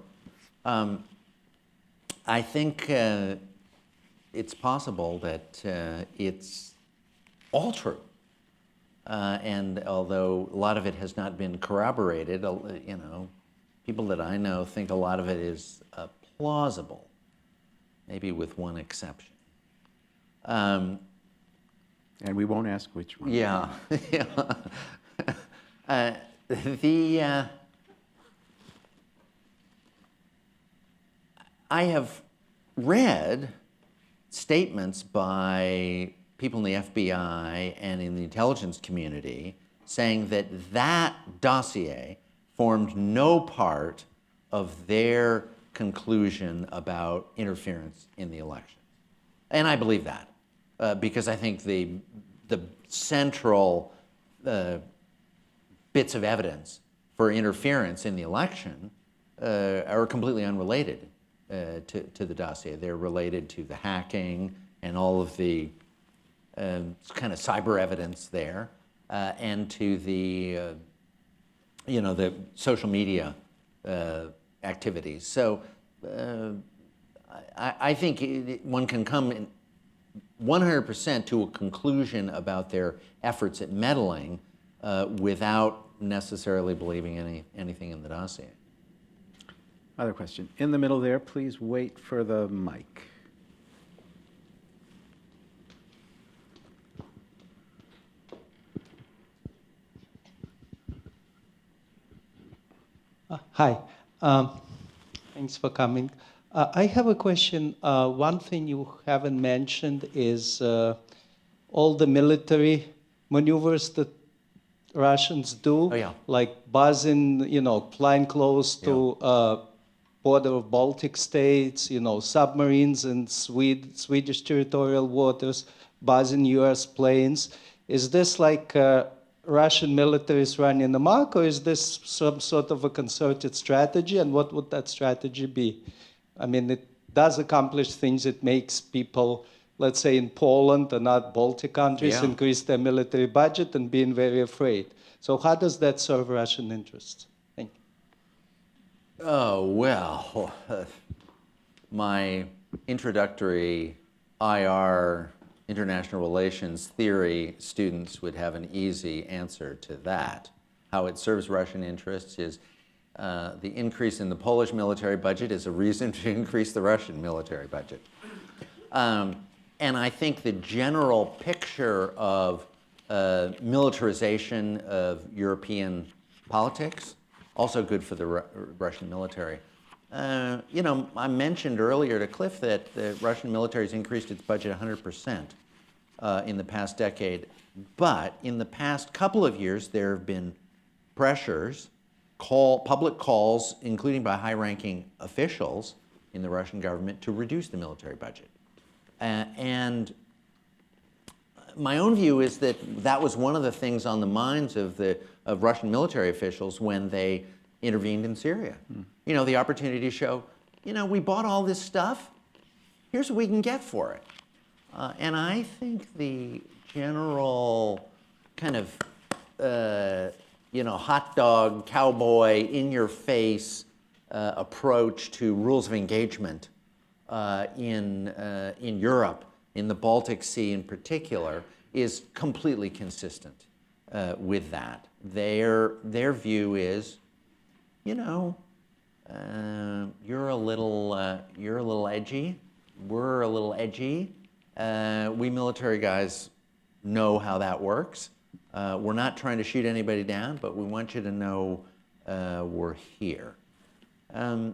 I think it's possible that it's all true. And although a lot of it has not been corroborated, people that I know think a lot of it is plausible, maybe with one exception. And we won't ask which one. Yeah. I have read statements by people in the FBI and in the intelligence community saying that that dossier formed no part of their conclusion about interference in the election. And I believe that. Because I think the central bits of evidence for interference in the election are completely unrelated to the dossier. They're related to the hacking and all of the kind of cyber evidence there, and to the the social media activities. So I think one can come in 100% to a conclusion about their efforts at meddling without necessarily believing anything in the dossier. Other question. In the middle there, please wait for the mic. Hi. Thanks for coming. I have a question. One thing you haven't mentioned is all the military maneuvers that Russians do, like buzzing, flying close to border of Baltic states, submarines in Swedish territorial waters, buzzing U.S. planes. Is this like Russian military is running amok, or is this some sort of a concerted strategy, and what would that strategy be? I mean, it does accomplish things. It makes people, let's say in Poland and other Baltic countries, increase their military budget and being very afraid. So how does that serve Russian interests? Thank you. Oh, well, my introductory IR, international relations theory students would have an easy answer to that. How it serves Russian interests is the increase in the Polish military budget is a reason to increase the Russian military budget. And I think the general picture of militarization of European politics, also good for the Russian military. I mentioned earlier to Cliff that the Russian military has increased its budget 100% in the past decade. But in the past couple of years, there have been pressures, public calls, including by high-ranking officials in the Russian government, to reduce the military budget. And my own view is that that was one of the things on the minds of Russian military officials when they intervened in Syria. The opportunity to show, we bought all this stuff, here's what we can get for it. And I think the general kind of, hot dog, cowboy, in-your-face approach to rules of engagement in Europe, in the Baltic Sea in particular, is completely consistent with that. Their view is, you're a little edgy, we're a little edgy. We military guys know how that works. We're not trying to shoot anybody down, but we want you to know we're here. You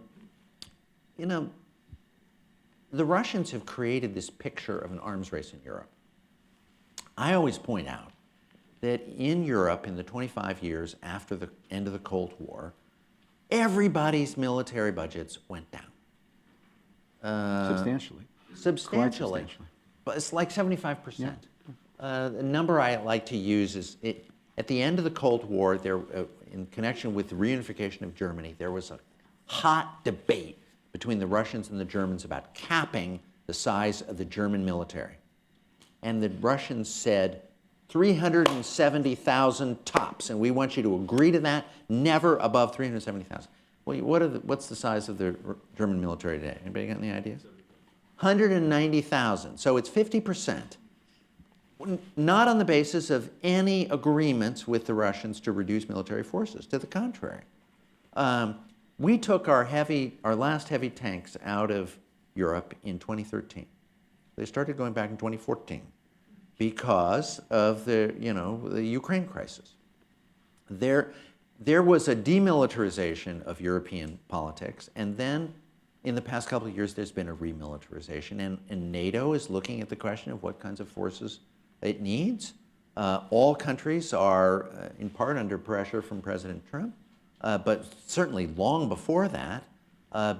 know, the Russians have created this picture of an arms race in Europe. I always point out that in Europe, in the 25 years after the end of the Cold War, everybody's military budgets went down. Substantially. Quite Substantially. substantially. But it's like 75%. Yeah. The number I like to use is, at the end of the Cold War, in connection with the reunification of Germany, there was a hot debate between the Russians and the Germans about capping the size of the German military. And the Russians said, 370,000 tops, and we want you to agree to that, never above 370,000. Well, what's the size of the German military today? Anybody got any ideas? 190,000, so it's 50%. Not on the basis of any agreements with the Russians to reduce military forces, to the contrary. We took our last heavy tanks out of Europe in 2013. They started going back in 2014 because of the Ukraine crisis. There was a demilitarization of European politics, and then in the past couple of years there's been a remilitarization, and NATO is looking at the question of what kinds of forces it needs. All countries are in part under pressure from President Trump, but certainly long before that,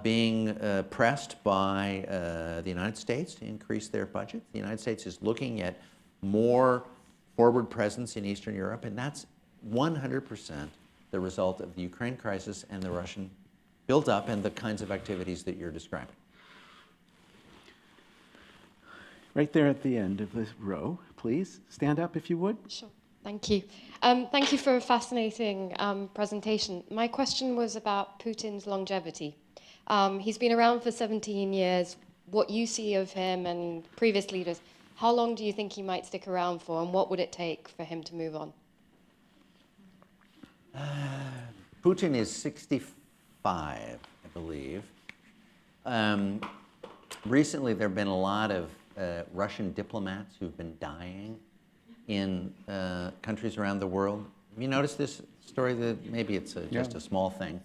being pressed by the United States to increase their budget. The United States is looking at more forward presence in Eastern Europe, and that's 100% the result of the Ukraine crisis and the Russian build-up and the kinds of activities that you're describing. Right there at the end of this row, please stand up if you would. Sure. Thank you. Thank you for a fascinating presentation. My question was about Putin's longevity. He's been around for 17 years. What you see of him and previous leaders, how long do you think he might stick around for, and what would it take for him to move on? Putin is 65, I believe. Recently, there have been a lot of Russian diplomats who've been dying in countries around the world. Have you noticed this story? That maybe it's just a small thing.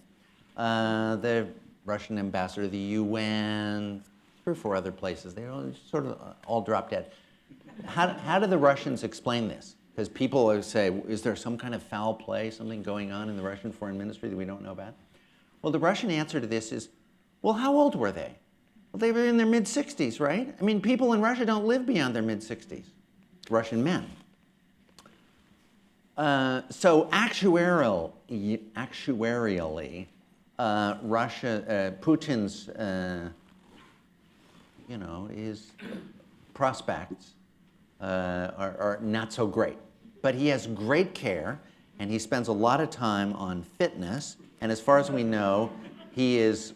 The Russian ambassador to the UN, 3 or 4 other places, they all sort of all dropped dead. How do the Russians explain this? Because people say, is there some kind of foul play, something going on in the Russian foreign ministry that we don't know about? Well, the Russian answer to this is, well, how old were they? Well, they were in their mid-60s, right? I mean, people in Russia don't live beyond their mid-60s, Russian men. So actuarially, Putin's, his prospects are not so great. But he has great care, and he spends a lot of time on fitness. And as far as we know, he is,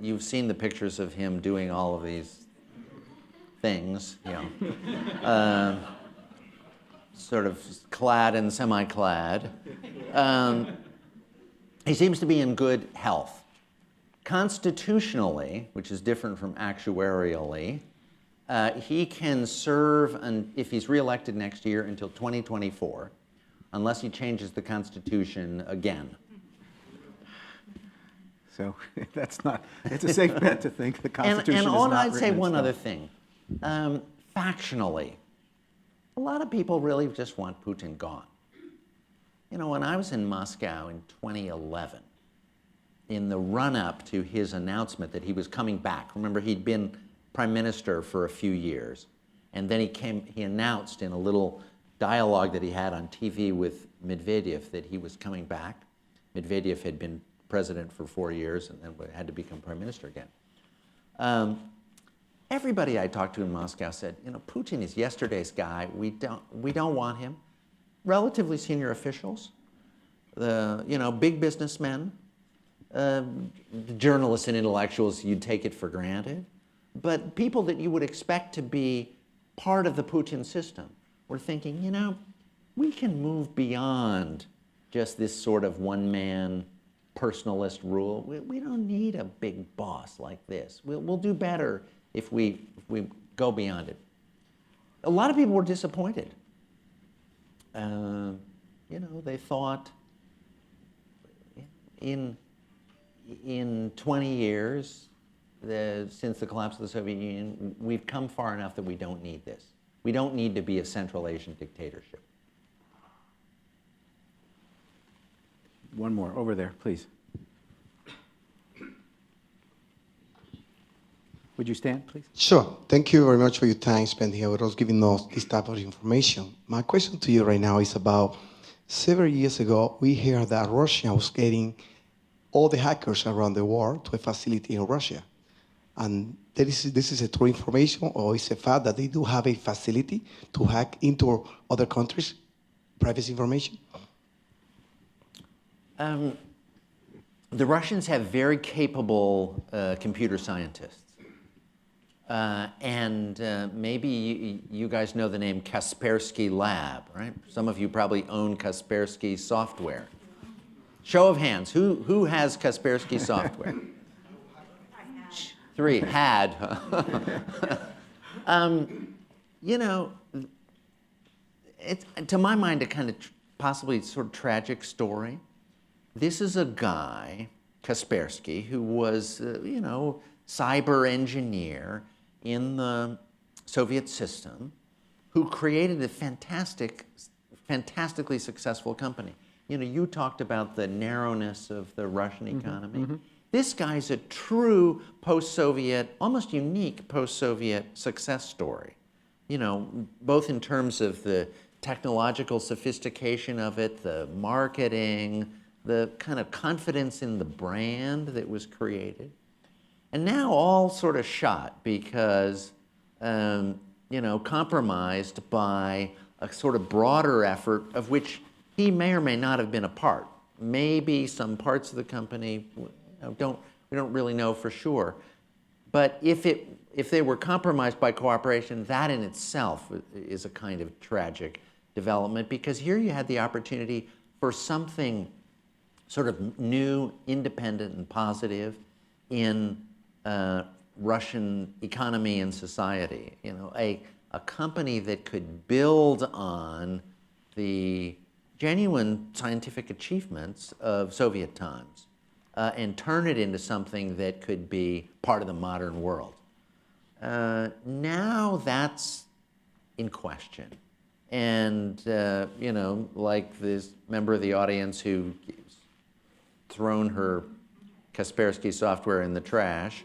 you've seen the pictures of him doing all of these things, sort of clad and semi-clad. He seems to be in good health. Constitutionally, which is different from actuarially, he can serve, if he's reelected next year, until 2024, unless he changes the Constitution again. So it's a safe bet to think the Constitution is not I'd say written in one stone. other thing. Factionally, a lot of people really just want Putin gone. When I was in Moscow in 2011, in the run-up to his announcement that he was coming back, remember he'd been prime minister for a few years, and then he announced in a little dialogue that he had on TV with Medvedev that he was coming back. Medvedev had been president for 4 years and then had to become prime minister again. Everybody I talked to in Moscow said, Putin is yesterday's guy. We don't want him. Relatively senior officials, big businessmen, journalists and intellectuals, you'd take it for granted. But people that you would expect to be part of the Putin system were thinking, we can move beyond just this sort of one-man personalist rule. We don't need a big boss like this. We'll do better if we go beyond it. a lot of people were disappointed. They thought in 20 years, since the collapse of the Soviet Union, we've come far enough that we don't need this. We don't need to be a Central Asian dictatorship. One more, over there, please. Would you stand, please? Sure. Thank you very much for your time spent here with us giving us this type of information. My question to you right now is about several years ago, we heard that Russia was getting all the hackers around the world to a facility in Russia. And this is a true information, or is a fact that they do have a facility to hack into other countries' privacy information? The Russians have very capable computer scientists. Maybe you guys know the name Kaspersky Lab, right? Some of you probably own Kaspersky software. Show of hands, who has Kaspersky software? 3 had. It's, to my mind, a kind of possibly sort of tragic story. This is a guy, Kaspersky, who was, cyber engineer in the Soviet system, who created a fantastically successful company. You talked about the narrowness of the Russian economy. Mm-hmm. This guy's a true post-Soviet, almost unique post-Soviet success story. Both in terms of the technological sophistication of it, the marketing, the kind of confidence in the brand that was created. And now all sort of shot because, compromised by a sort of broader effort of which he may or may not have been a part. Maybe some parts of the company, we don't really know for sure. But if they were compromised by cooperation, that in itself is a kind of tragic development, because here you had the opportunity for something sort of new, independent, and positive in Russian economy and society. A company that could build on the genuine scientific achievements of Soviet times and turn it into something that could be part of the modern world. Now that's in question. And, like this member of the audience who thrown her Kaspersky software in the trash,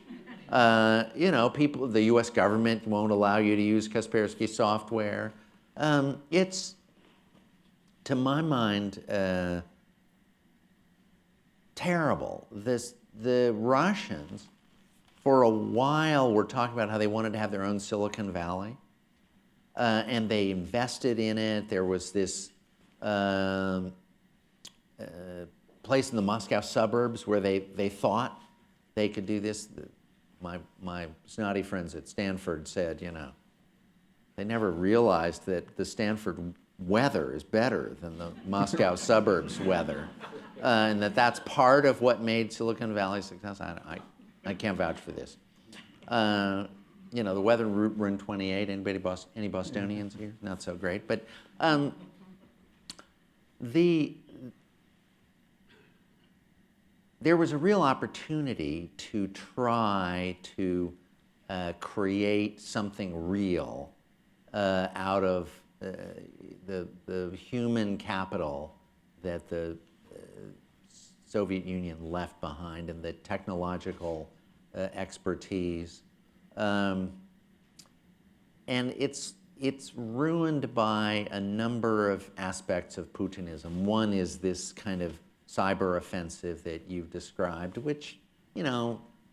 people, the US government won't allow you to use Kaspersky software. It's, to my mind, terrible. The Russians, for a while, were talking about how they wanted to have their own Silicon Valley, and they invested in it. There was this place in the Moscow suburbs where they thought they could do this. My snotty friends at Stanford said, they never realized that the Stanford weather is better than the Moscow suburbs weather, and that's part of what made Silicon Valley success. I can't vouch for this. The weather, we're in 28. Any Bostonians here? Not so great, but there was a real opportunity to try to create something real out of the human capital that the Soviet Union left behind and the technological expertise. And it's ruined by a number of aspects of Putinism. One is this kind of cyber offensive that you've described, which,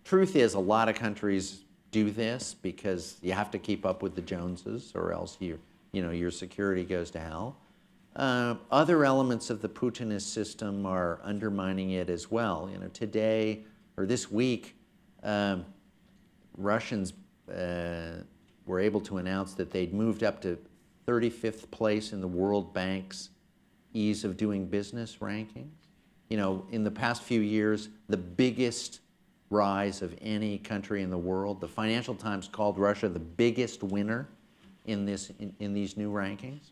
truth is a lot of countries do this because you have to keep up with the Joneses or else your security goes to hell. Other elements of the Putinist system are undermining it as well. Today or this week, Russians were able to announce that they'd moved up to 35th place in the World Bank's ease of doing business rankings. In the past few years, the biggest rise of any country in the world. The Financial Times called Russia the biggest winner in these new rankings.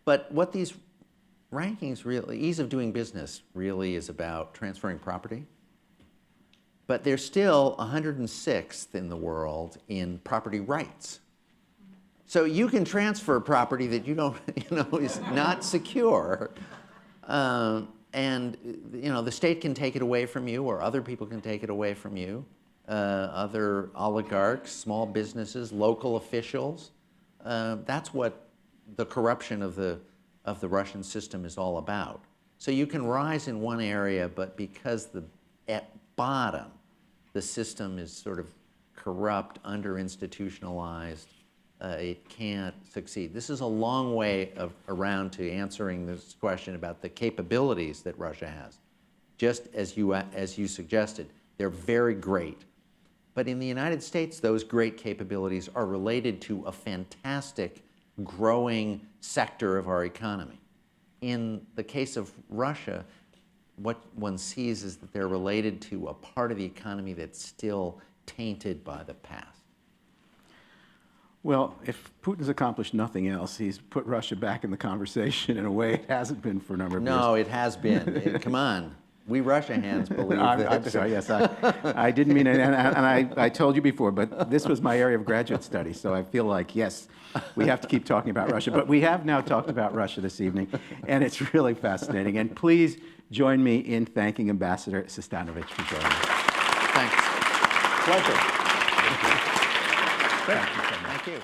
But what these rankings really, ease of doing business really is about transferring property. But they're still 106th in the world in property rights. So you can transfer property that you don't, is not secure, and the state can take it away from you, or other people can take it away from you. Other oligarchs, small businesses, local officials. That's what the corruption of the Russian system is all about. So you can rise in one area, but because at bottom the system is sort of corrupt, under-institutionalized, it can't succeed. This is a long way around to answering this question about the capabilities that Russia has. Just as you suggested, they're very great. But in the United States, those great capabilities are related to a fantastic growing sector of our economy. In the case of Russia, what one sees is that they're related to a part of the economy that's still tainted by the past. Well, if Putin's accomplished nothing else, he's put Russia back in the conversation in a way it hasn't been for a number of years. No, it has been. Come on. We Russia hands believe that. I'm sorry, yes, I didn't mean it, and I told you before, but this was my area of graduate study, so I feel like, yes, we have to keep talking about Russia. But we have now talked about Russia this evening, and it's really fascinating. And please join me in thanking Ambassador Sestanovich for joining us. Thanks. Pleasure. Thank you.